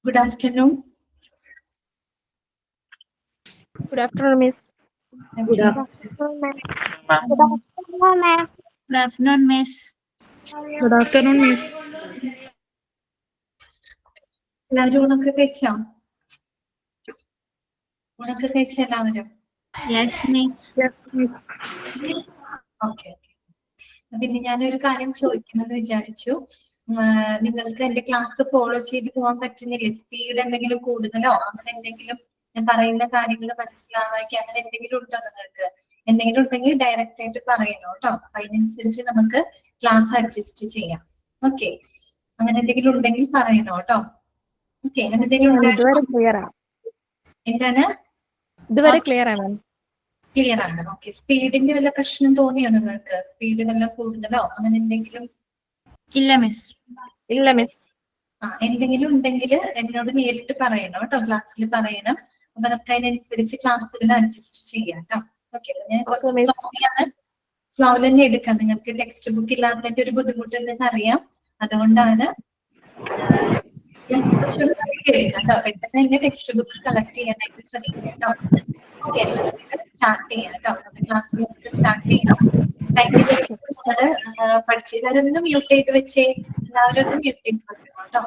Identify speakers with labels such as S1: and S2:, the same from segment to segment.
S1: Good afternoon.
S2: Good afternoon, Miss.
S1: Good
S3: afternoon, ma'am.
S4: Good afternoon, Miss.
S3: Good afternoon, Miss.
S1: എല്ലാവരും ഊണൊക്കെ കഴിച്ചോ? ഊണൊക്കെ കഴിച്ച എല്ലാവരും?
S4: Yes, Miss.
S1: ഓക്കെ. പിന്നെ ഞാനൊരു കാര്യം ചോദിക്കണമെന്ന് വിചാരിച്ചു. നിങ്ങൾക്ക് എന്റെ ക്ലാസ് ഫോളോ ചെയ്ത് പോകാൻ പറ്റുന്നില്ലേ? സ്പീഡ് എന്തെങ്കിലും കൂടുതലോ അങ്ങനെ എന്തെങ്കിലും ഞാൻ പറയുന്ന കാര്യങ്ങൾ മനസ്സിലാവാക്കി അങ്ങനെ എന്തെങ്കിലും ഉണ്ടോ നിങ്ങൾക്ക്? എന്തെങ്കിലും ഉണ്ടെങ്കിൽ ഡയറക്റ്റ് ആയിട്ട് പറയണോ കേട്ടോ. അതിനനുസരിച്ച് നമുക്ക് ക്ലാസ് അഡ്ജസ്റ്റ് ചെയ്യാം. ഓക്കെ, അങ്ങനെ എന്തെങ്കിലും ഉണ്ടെങ്കിൽ പറയണോ കേട്ടോ. ഓക്കെ, അങ്ങനെ എന്തെങ്കിലും എന്താണ്?
S2: ഇതുവരെ ക്ലിയർ ആണ്.
S1: ക്ലിയർ ആണ്. ഓക്കെ, സ്പീഡിന്റെ വല്ല പ്രശ്നം തോന്നിയോ നിങ്ങൾക്ക്? സ്പീഡ് വല്ല കൂടുതലോ അങ്ങനെ എന്തെങ്കിലും?
S4: ഇല്ല മിസ്.
S2: ഇല്ല മിസ്.
S1: എന്തെങ്കിലും ഉണ്ടെങ്കിൽ എന്നോട് നേരിട്ട് പറയണം കേട്ടോ, ക്ലാസ്സിൽ പറയണം. അപ്പൊ നമുക്ക് അതിനനുസരിച്ച് ക്ലാസ്സുകൾ അഡ്ജസ്റ്റ് ചെയ്യാം കേട്ടോ. ഓക്കെ, ഞാൻ കുറച്ച് സ്ലോയിൽ തന്നെ എടുക്കാം. നിങ്ങൾക്ക് ടെക്സ്റ്റ് ബുക്ക് ഇല്ലാത്തതിന്റെ ഒരു ബുദ്ധിമുട്ടുണ്ടെന്ന് അറിയാം. അതുകൊണ്ടാണ് കേട്ടോ. പെട്ടെന്ന് തന്നെ ടെക്സ്റ്റ് ബുക്ക് കളക്ട് ചെയ്യാനായിട്ട് ശ്രമിക്കാം കേട്ടോ. ഓക്കെ, സ്റ്റാർട്ട് ചെയ്യാം കേട്ടോ. ക്ലാസ് നമുക്ക് സ്റ്റാർട്ട് ചെയ്യാം. നിങ്ങള് പഠിച്ചവരൊന്നും മ്യൂട്ട് ചെയ്ത് വെച്ചേ. എല്ലാവരും ഒന്ന് മ്യൂട്ട് ചെയ്ത് വെക്കണം കേട്ടോ.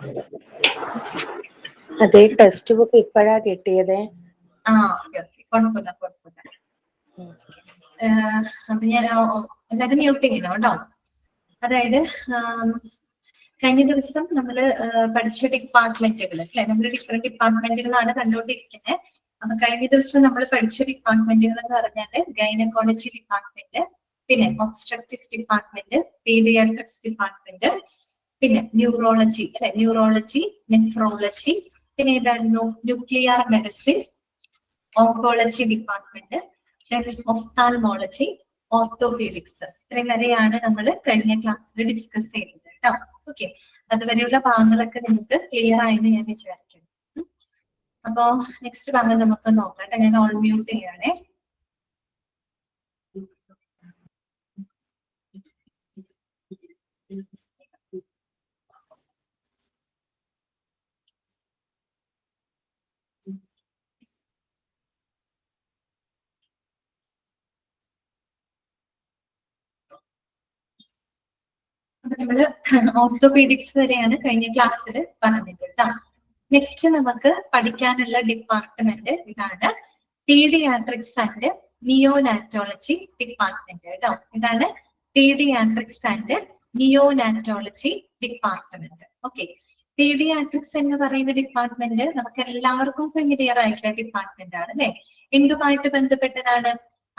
S3: അതെ, ടെക്സ്റ്റ് ബുക്ക് ഇപ്പോഴാ കിട്ടിയത്.
S1: ഓക്കെ ഓക്കെ, കുഴപ്പമില്ല കുഴപ്പമില്ല. അപ്പൊ ഞാൻ എല്ലാവരും മ്യൂട്ട് ചെയ്യണം കേട്ടോ. അതായത് കഴിഞ്ഞ ദിവസം നമ്മൾ പഠിച്ച ഡിപ്പാർട്ട്മെന്റുകൾ അല്ലെ, നമ്മൾ ഡിഫറെന്റ് ഡിപ്പാർട്ട്മെന്റുകളാണ് കണ്ടുകൊണ്ടിരിക്കുന്നത്. അപ്പൊ കഴിഞ്ഞ ദിവസം നമ്മൾ പഠിച്ച ഡിപ്പാർട്ട്മെന്റുകൾ എന്ന് പറഞ്ഞാല് ഗൈനക്കോളജി ഡിപ്പാർട്ട്മെന്റ്, പിന്നെ ഒബ്സ്ട്രക്റ്റിക്സ് ഡിപ്പാർട്ട്മെന്റ്, പീഡിയാട്രിക്സ് ഡിപ്പാർട്ട്മെന്റ്, പിന്നെ ന്യൂറോളജി അല്ലെ, ന്യൂറോളജി, നെഫ്രോളജി, പിന്നെ ഏതായിരുന്നു nuclear medicine, oncology department, ophthalmology, orthopaedics. ഇത്രയും വരെയാണ് നമ്മൾ കഴിഞ്ഞ ക്ലാസ്സിൽ ഡിസ്കസ് ചെയ്തത് കേട്ടോ. ഓക്കെ, അതുവരെയുള്ള ഭാഗങ്ങളൊക്കെ നിങ്ങൾക്ക് ക്ലിയർ ആയെന്ന് ഞാൻ വിചാരിക്കുന്നു. അപ്പോ നെക്സ്റ്റ് ഭാഗം നമുക്ക് നോക്കാം. ഞാൻ ഓൾ മ്യൂട്ട് ചെയ്യണേ. നമ്മള് ഓർത്തോപീഡിക്സ് വരെയാണ് കഴിഞ്ഞ ക്ലാസ്സിൽ പറഞ്ഞത് കേട്ടോ. നെക്സ്റ്റ് നമുക്ക് പഠിക്കാനുള്ള ഡിപ്പാർട്ട്മെന്റ് ഇതാണ്, പീഡിയാട്രിക്സ് ആൻഡ് നിയോനാറ്റോളജി ഡിപ്പാർട്ട്മെന്റ് കേട്ടോ. ഇതാണ് paediatrics and neonatology department. Okay, paediatrics എന്ന് പറയുന്ന ഡിപ്പാർട്ട്മെന്റ് നമുക്ക് എല്ലാവർക്കും ഫെമിലിയർ ആയിട്ടുള്ള ഡിപ്പാർട്ട്മെന്റ് ആണ് അല്ലെ. എന്തുമായിട്ട് ബന്ധപ്പെട്ടതാണ്?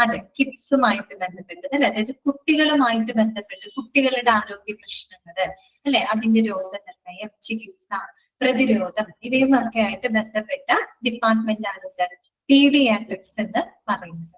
S1: അതെ, കിഡ്സുമായിട്ട് ബന്ധപ്പെട്ടത് അല്ലെ. അതായത് കുട്ടികളുമായിട്ട് ബന്ധപ്പെട്ട് കുട്ടികളുടെ ആരോഗ്യ പ്രശ്നങ്ങള് അല്ലെ, അതിന്റെ രോഗനിർണയം, ചികിത്സ, പ്രതിരോധം ഇവയുമൊക്കെ ആയിട്ട് ബന്ധപ്പെട്ട ഡിപ്പാർട്ട്മെന്റ് ആണ് ഇത് പീഡിയാട്രിക്സ് എന്ന് പറയുന്നത്.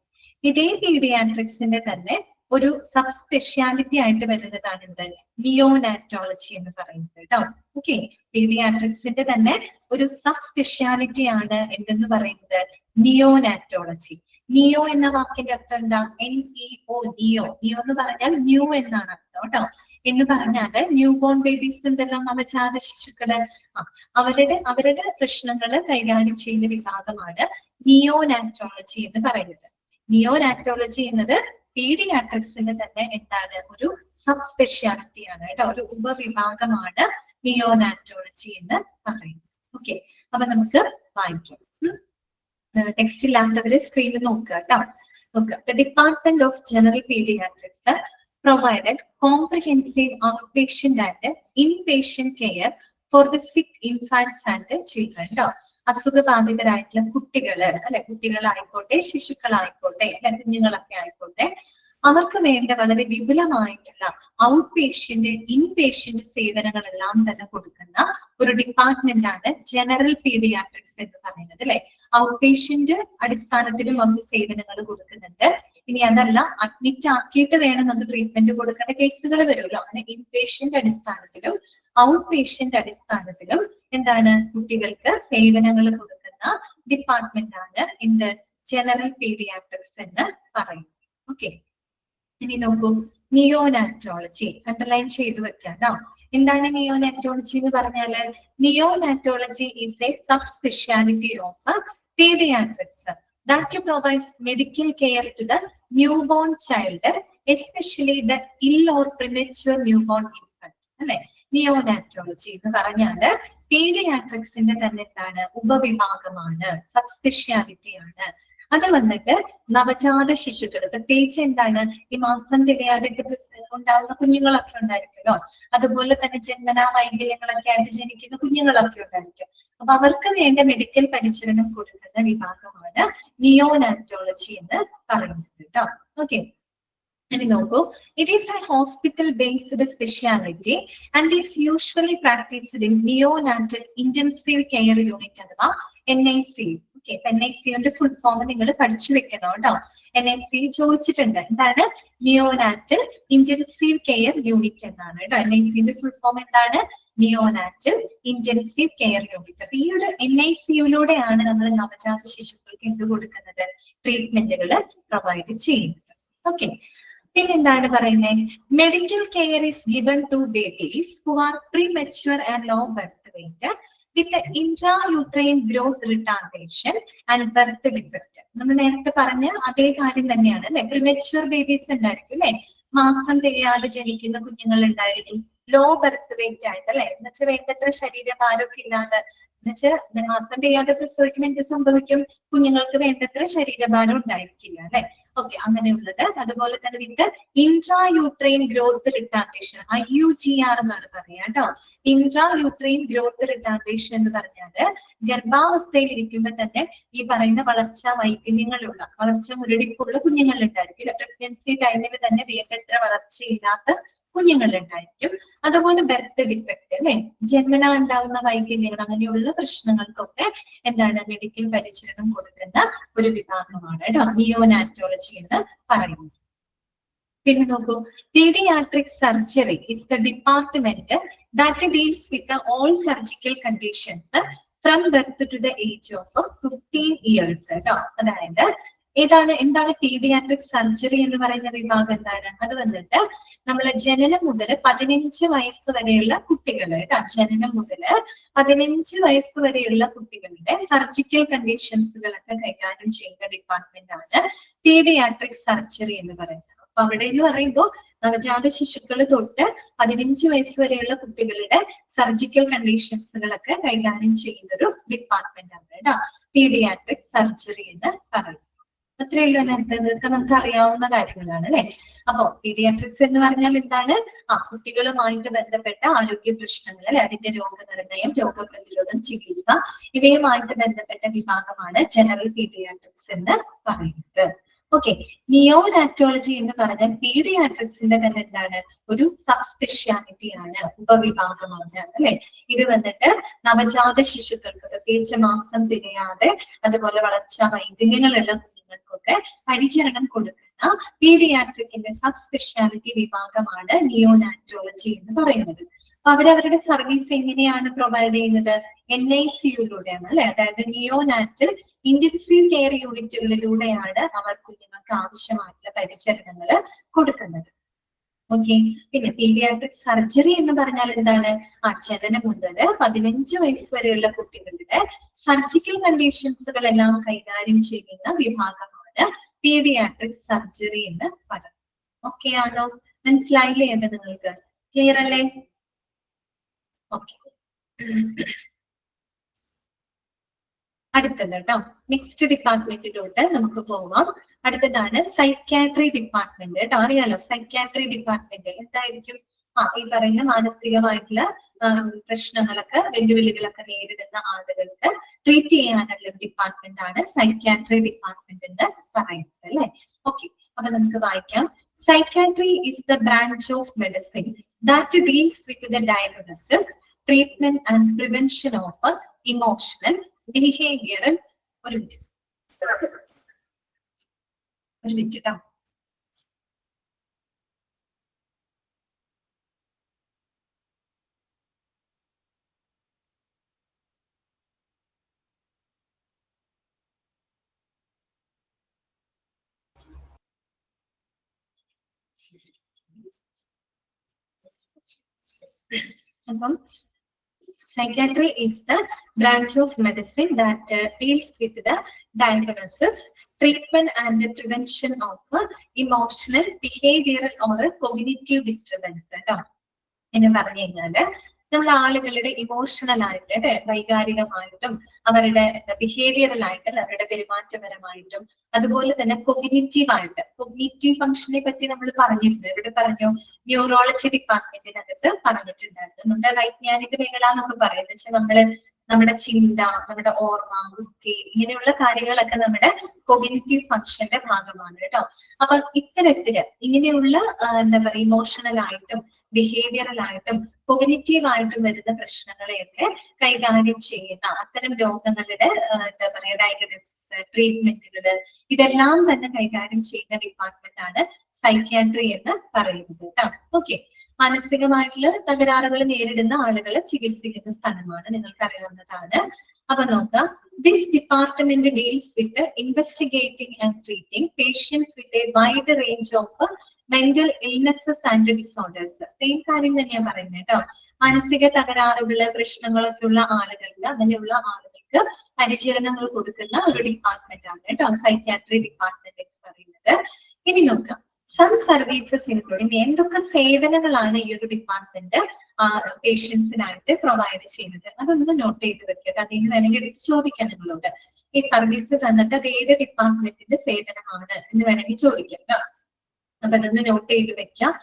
S1: ഇതേ പീഡിയാട്രിക്സിന്റെ തന്നെ ഒരു സബ് സ്പെഷ്യാലിറ്റി ആയിട്ട് വരുന്നതാണ് എന്ത്, നിയോനാറ്റോളജി എന്ന് പറയുന്നത് കേട്ടോ. ഓക്കെ, പീഡിയാട്രിക്സിന്റെ തന്നെ ഒരു സബ് സ്പെഷ്യാലിറ്റി ആണ് എന്തെന്ന് പറയുന്നത്, നിയോനാറ്റോളജി. നിയോ എന്ന വാക്കിന്റെ അർത്ഥം എന്താ? NEO, നിയോ. നിയോ എന്ന് പറഞ്ഞാൽ ന്യൂ എന്നാണ് അർത്ഥം കേട്ടോ. എന്ന് പറഞ്ഞാല് ന്യൂ ബോൺ ബേബീസ് ഉണ്ടല്ലോ, നവജാത ശിശുക്കള്, അവരുടെ പ്രശ്നങ്ങൾ കൈകാര്യം ചെയ്യുന്ന വിഭാഗമാണ് നിയോനാറ്റോളജി എന്ന് പറയുന്നത്. നിയോനാറ്റോളജി എന്നത് പീഡിയാട്രിക്സിന്റെ തന്നെ എന്താണ്, ഒരു സബ് സ്പെഷ്യാലിറ്റി ആണ് കേട്ടോ, ഒരു ഉപവിഭാഗമാണ് നിയോനാറ്റോളജി എന്ന് പറയുന്നത്. ഓക്കെ, അപ്പൊ നമുക്ക് വായിക്കാം. ടെക്സ്റ്റ് ഇല്ലാത്തവര് സ്ക്രീനിൽ നോക്കുക കേട്ടോ. നോക്കുക. The Department of General Pediatrics provided comprehensive outpatient and inpatient care for the sick infants and children. കേട്ടോ, അസുഖബാധിതരായിട്ടുള്ള കുട്ടികള് അല്ലെ, കുട്ടികളായിക്കോട്ടെ ശിശുക്കളായിക്കോട്ടെ അല്ലെ, കുഞ്ഞുങ്ങളൊക്കെ ആയിക്കോട്ടെ, അവർക്ക് വേണ്ട വളരെ വിപുലമായിട്ടുള്ള ഔട്ട് പേഷ്യന്റ്, ഇൻപേഷ്യന്റ് സേവനങ്ങളെല്ലാം തന്നെ കൊടുക്കുന്ന ഒരു ഡിപ്പാർട്ട്മെന്റ് ആണ് ജനറൽ പീഡിയാട്രിക്സ് എന്ന് പറയുന്നത് അല്ലെ. ഔട്ട് പേഷ്യന്റ് അടിസ്ഥാനത്തിലും നമുക്ക് സേവനങ്ങൾ കൊടുക്കുന്നുണ്ട്. ഇനി അതല്ല, അഡ്മിറ്റ് ആക്കിയിട്ട് വേണം നമുക്ക് ട്രീറ്റ്മെന്റ് കൊടുക്കേണ്ട കേസുകൾ വരുമല്ലോ, അങ്ങനെ ഇൻപേഷ്യന്റ് അടിസ്ഥാനത്തിലും ഔട്ട് പേഷ്യന്റ് അടിസ്ഥാനത്തിലും എന്താണ് കുട്ടികൾക്ക് സേവനങ്ങൾ കൊടുക്കുന്ന ഡിപ്പാർട്ട്മെന്റ് ആണ് എന്ത്, ജനറൽ പീഡിയാട്രിക്സ് എന്ന് പറയുന്നത്. ഓക്കെ, ഇനി നോക്കൂ, നിയോനാറ്റോളജി അണ്ടർലൈൻ ചെയ്തു വെക്കാം. എന്താണ് നിയോനാറ്റോളജി എന്ന് പറഞ്ഞാല്? Neonatology is a sub speciality of paediatrics that provides medical care to the newborn child, especially the ill or premature newborn infant. അല്ലെ? നിയോനാറ്റോളജി എന്ന് പറഞ്ഞാല് പീഡിയാട്രിക്സിന്റെ തന്നെ എന്താണ്? ഉപവിഭാഗമാണ്, സബ് സ്പെഷ്യാലിറ്റി ആണ്. അത് വന്നിട്ട് നവജാത ശിശുക്കൾ, പ്രത്യേകിച്ച് എന്താണ് ഈ മാസം തികയാതൊക്കെ ഉണ്ടാകുന്ന കുഞ്ഞുങ്ങളൊക്കെ ഉണ്ടായിരിക്കുമല്ലോ, അതുപോലെ തന്നെ ജന്മനാ വൈകല്യങ്ങളൊക്കെ ആയിട്ട് ജനിക്കുന്ന കുഞ്ഞുങ്ങളൊക്കെ ഉണ്ടായിരിക്കും. അപ്പൊ അവർക്ക് വേണ്ട മെഡിക്കൽ പരിചരണം കൊടുക്കുന്ന വിഭാഗമാണ് നിയോനാറ്റോളജി എന്ന് പറയുന്നത് കേട്ടോ. ഓക്കെ, ഇനി നോക്കൂ. It is A hospital based speciality and is usually practised in neonatal intensive care unit അഥവാ NIC. ഓക്കെ, NICയുടെ ഫുൾ ഫോം നിങ്ങൾ പഠിച്ചു വെക്കണം കേട്ടോ. NIC ചോദിച്ചിട്ടുണ്ട്, എന്താണ്? നിയോനാറ്റൽ ഇന്റൻസീവ് കെയർ യൂണിറ്റ് എന്നാണ് കേട്ടോ. NICയുടെ ഫുൾ ഫോം എന്താണ്? Neonatal intensive care unit. അപ്പൊ ഈ ഒരു NICയിലൂടെയാണ് നമ്മൾ നവജാത ശിശുക്കൾക്ക് എന്ത് കൊടുക്കുന്നത്? ട്രീറ്റ്മെന്റുകൾ പ്രൊവൈഡ് ചെയ്യുന്നത്. ഓക്കെ, പിന്നെന്താണ് പറയുന്നത്? Medical care is given to babies who are premature and low birth weight with intrauterine growth retardation and birth defect. നമ്മൾ നേരത്തെ പറഞ്ഞ അതേ കാര്യം തന്നെയാണ് അല്ലെ? പ്രിമച്വർ ബേബീസ് ഉണ്ടായിരിക്കും അല്ലെ? മാസം തികയാതെ ജനിക്കുന്ന കുഞ്ഞുങ്ങൾ ഉണ്ടായിരിക്കും. ലോ ബർത്ത് വെയിറ്റ് ആയിട്ട് അല്ലെ? എന്നുവെച്ചാൽ വേണ്ടത്ര ശരീരഭാരമൊക്കെ ഇല്ലാതെ, എന്നുവെച്ചാൽ മാസം തികയാതെ പ്രസവിക്കുമ്പോൾ എന്ത് സംഭവിക്കും? കുഞ്ഞുങ്ങൾക്ക് വേണ്ടത്ര ശരീരഭാരം ഉണ്ടായിരിക്കില്ല അല്ലെ? ഓക്കെ, അങ്ങനെയുള്ളത്. അതുപോലെ തന്നെ വിത്ത് ഇൻട്രായൂട്രൈൻ ഗ്രോത്ത് റിട്ടാർഡേഷൻ, IUGR എന്നാണ് പറയാ കേട്ടോ. ഇൻട്രായൂട്രൈൻ ഗ്രോത്ത് റിട്ടാർഡേഷൻ എന്ന് പറഞ്ഞാല് ഗർഭാവസ്ഥയിൽ ഇരിക്കുമ്പോൾ തന്നെ ഈ പറയുന്ന വളർച്ചാ വൈകല്യങ്ങളുള്ള, വളർച്ച മുരടിപ്പുള്ള കുഞ്ഞുങ്ങൾ ഉണ്ടായിരിക്കും. പ്രഗ്നൻസി ടൈമിൽ തന്നെ വേണ്ടത്ര വളർച്ചയില്ലാത്ത കുഞ്ഞുങ്ങൾ ഉണ്ടായിരിക്കും. അതുപോലെ ബർത്ത് ഡിഫക്റ്റ് അല്ലെ? ജന്മന ഉണ്ടാകുന്ന വൈകല്യങ്ങൾ, അങ്ങനെയുള്ള പ്രശ്നങ്ങൾക്കൊക്കെ എന്താണ്? മെഡിക്കൽ പരിചരണം കൊടുക്കുന്ന ഒരു വിഭാഗമാണ് കേട്ടോ നിയോനാറ്റോളജി എന്ന് പറയുന്നത്. പിന്നെ നോക്കൂ, paediatric surgery is the department that deals with all surgical conditions from birth to the age of 15 years കേട്ടോ. അതായത് എന്താണ് പീഡിയാട്രിക് സർജറി എന്ന് പറയുന്ന വിഭാഗം? എന്താണ് അത്? വന്നിട്ട് നമ്മളെ ജനനം മുതൽ 15 വയസ്സ് വരെയുള്ള കുട്ടികൾ കേട്ടോ, ജനനം മുതൽ 15 വയസ്സ് വരെയുള്ള കുട്ടികളുടെ സർജിക്കൽ കണ്ടീഷൻസുകളൊക്കെ കൈകാര്യം ചെയ്യുന്ന ഡിപ്പാർട്ട്മെന്റ് ആണ് പീഡിയാട്രിക് സർജറി എന്ന് പറയുന്നത്. അപ്പൊ അവിടെ എന്ന് പറയുമ്പോൾ നവജാത ശിശുക്കൾ തൊട്ട് 15 വയസ്സ് വരെയുള്ള കുട്ടികളുടെ സർജിക്കൽ കണ്ടീഷൻസുകളൊക്കെ കൈകാര്യം ചെയ്യുന്ന ഒരു ഡിപ്പാർട്ട്മെന്റ് ആണ് കേട്ടോ പീഡിയാട്രിക് സർജറി എന്ന് പറയുന്നത്. അത്രയുള്ള ഇതൊക്കെ നമുക്ക് അറിയാവുന്ന കാര്യങ്ങളാണ് അല്ലെ? അപ്പോ പീഡിയാട്രിക്സ് എന്ന് പറഞ്ഞാൽ എന്താണ്? കുട്ടികളുമായിട്ട് ബന്ധപ്പെട്ട ആരോഗ്യ പ്രശ്നങ്ങൾ അല്ലെ, അതിന്റെ രോഗനിർണയം, രോഗപ്രതിരോധം, ചികിത്സ ഇവയുമായിട്ട് ബന്ധപ്പെട്ട വിഭാഗമാണ് ജനറൽ പീഡിയാട്രിക്സ് എന്ന് പറയുന്നത്. ഓക്കെ, നിയോനാറ്റോളജി എന്ന് പറഞ്ഞാൽ പീഡിയാട്രിക്സിന്റെ തന്നെ എന്താണ്? ഒരു സബ് സ്പെഷ്യാലിറ്റി ആണ്, ഉപവിഭാഗമാണ് അല്ലെ? ഇത് വന്നിട്ട് നവജാത ശിശുക്കൾക്ക്, പ്രത്യേകിച്ച് മാസം തികയാതെ അതുപോലെ വളർച്ചാ വൈകല്യങ്ങളുള്ള കുഞ്ഞുങ്ങൾക്കൊക്കെ പരിചരണം കൊടുക്കുന്ന പീഡിയാട്രിക്കിന്റെ സബ് സ്പെഷ്യാലിറ്റി വിഭാഗമാണ് നിയോനാറ്റോളജി എന്ന് പറയുന്നത്. അപ്പൊ അവരവരുടെ സർവീസ് എങ്ങനെയാണ് പ്രൊവൈഡ് ചെയ്യുന്നത്? NICയിലൂടെയാണ് അല്ലെ? അതായത് നിയോനാറ്റൽ ഇന്റൻസീവ് കെയർ യൂണിറ്റുകളിലൂടെയാണ് അവർ കുഞ്ഞുങ്ങൾക്ക് ആവശ്യമായിട്ടുള്ള പരിചരണങ്ങൾ കൊടുക്കുന്നത്. ഓക്കെ, പിന്നെ പീഡിയാട്രിക് സർജറി എന്ന് പറഞ്ഞാൽ എന്താണ്? ജനനം മുതൽ 15 വയസ്സ് വരെയുള്ള കുട്ടികളുടെ സർജിക്കൽ കണ്ടീഷൻസുകളെല്ലാം കൈകാര്യം ചെയ്യുന്ന വിഭാഗമാണ് പീഡിയാട്രിക് സർജറി എന്ന് പറയുന്നത്. ഓക്കെ ആണോ? മനസ്സിലായില്ലേ? എന്താ നിങ്ങൾക്ക് ക്ലിയർ അല്ലേ? ഓക്കെ, അടുത്തത് കേട്ടോ നെക്സ്റ്റ് ഡിപ്പാർട്ട്മെന്റിലോട്ട് നമുക്ക് പോവാം. അടുത്തതാണ് സൈക്യാട്രി ഡിപ്പാർട്ട്മെന്റ് കേട്ടോ. അറിയാലോ സൈക്യാട്രി ഡിപ്പാർട്ട്മെന്റ് എന്തായിരിക്കും? ഈ പറയുന്ന മാനസികമായിട്ടുള്ള പ്രശ്നങ്ങളൊക്കെ, വെല്ലുവിളികളൊക്കെ നേരിടുന്ന ആളുകൾക്ക് ട്രീറ്റ് ചെയ്യാനുള്ള ഡിപ്പാർട്ട്മെന്റ് ആണ് സൈക്യാട്രി ഡിപ്പാർട്ട്മെന്റ് എന്ന് പറയുന്നത് അല്ലെ? ഓക്കെ, അപ്പൊ നമുക്ക് വായിക്കാം. Psychiatry is the branch of medicine that deals with the diagnosis, treatment and prevention of emotional, behavioral. ഒരു മിനിറ്റ് ട്ടോ. അപ്പം psychiatry is the branch of medicine that deals with the diagnosis, treatment and the prevention of emotional, behavioral or cognitive disturbance. എന്ന് പറഞ്ഞു കഴിഞ്ഞാല് നമ്മൾ ആളുകളുടെ emotional ആയിട്ട് അല്ലെ വൈകാരികമായിട്ടും അവരുടെ ബിഹേവിയറൽ ആയിട്ടും അവരുടെ പെരുമാറ്റപരമായിട്ടും അതുപോലെ തന്നെ കോഗ്നിറ്റീവ് ഫംഗ്ഷനെ പറ്റി നമ്മൾ പറഞ്ഞിരുന്നു. ഇവിടെ പറഞ്ഞു ന്യൂറോളജി ഡിപ്പാർട്ട്മെന്റിനകത്ത് പറഞ്ഞിട്ടുണ്ടായിരുന്നു. നമ്മുടെ വൈജ്ഞാനിക മേഖല എന്നൊക്കെ പറയുന്നത് വെച്ചാൽ നമ്മുടെ ചിന്ത, നമ്മുടെ ഓർമ്മ, ബുദ്ധി ഇങ്ങനെയുള്ള കാര്യങ്ങളൊക്കെ നമ്മുടെ കോഗ്നിറ്റീവ് ഫംഗ്ഷന്റെ ഭാഗമാണ് കേട്ടോ. അപ്പൊ ഇത്തരത്തില് ഇങ്ങനെയുള്ള എന്താ പറയുക ഇമോഷണൽ ആയിട്ടും ബിഹേവിയറൽ ആയിട്ടും കോഗ്നിറ്റീവ് ആയിട്ടും വരുന്ന പ്രശ്നങ്ങളെയൊക്കെ കൈകാര്യം ചെയ്യുന്ന അത്തരം രോഗങ്ങളുടെ എന്താ പറയുക ഡയഗ്നോസിസ്, ട്രീറ്റ്മെന്റുകള് ഇതെല്ലാം തന്നെ കൈകാര്യം ചെയ്യുന്ന ഡിപ്പാർട്ട്മെന്റ് ആണ് സൈക്യാട്രി എന്ന് പറയുന്നത് കേട്ടോ. ഓക്കെ, മാനസികമായിട്ടുള്ള തകരാറുകൾ നേരിടുന്ന ആളുകളെ ചികിത്സിക്കുന്ന സ്ഥലമാണ്, നിങ്ങൾക്ക് അറിയാവുന്നതാണ്. അപ്പൊ നോക്കാം, this department deals with investigating and treating patients with a wide range of mental illnesses and disorders. Same കാര്യം തന്നെയാണ് പറയുന്നത് കേട്ടോ. മാനസിക തകരാറുകള് പ്രശ്നങ്ങളൊക്കെ ഉള്ള ആളുകളിൽ അങ്ങനെയുള്ള ആളുകൾക്ക് പരിചരണങ്ങൾ കൊടുക്കുന്ന ഒരു ഡിപ്പാർട്ട്മെന്റ് ആണ് കേട്ടോ സൈക്യാട്രി ഡിപ്പാർട്ട്മെന്റ് എന്ന് പറയുന്നത്. ഇനി നോക്കാം, സം സർവീസസ് ഇൻക്ലൂഡിംഗ് എന്തൊക്കെ സേവനങ്ങളാണ് ഈ ഒരു ഡിപ്പാർട്ട്മെന്റ് പേഷ്യൻസിനായിട്ട് പ്രൊവൈഡ് ചെയ്യുന്നത്. അതൊന്ന് നോട്ട് ചെയ്ത് വെക്കട്ടെ. അതിന് വേണമെങ്കിൽ എടുത്ത് ചോദിക്കാം നിങ്ങളോട്. ഈ സർവീസ് തന്നിട്ട് അത് ഏത് ഡിപ്പാർട്ട്മെന്റിന്റെ സേവനമാണ് എന്ന് വേണമെങ്കിൽ ചോദിക്കാം കേട്ടോ. അപ്പൊ അതൊന്ന് നോട്ട് ചെയ്ത് വെക്കാം.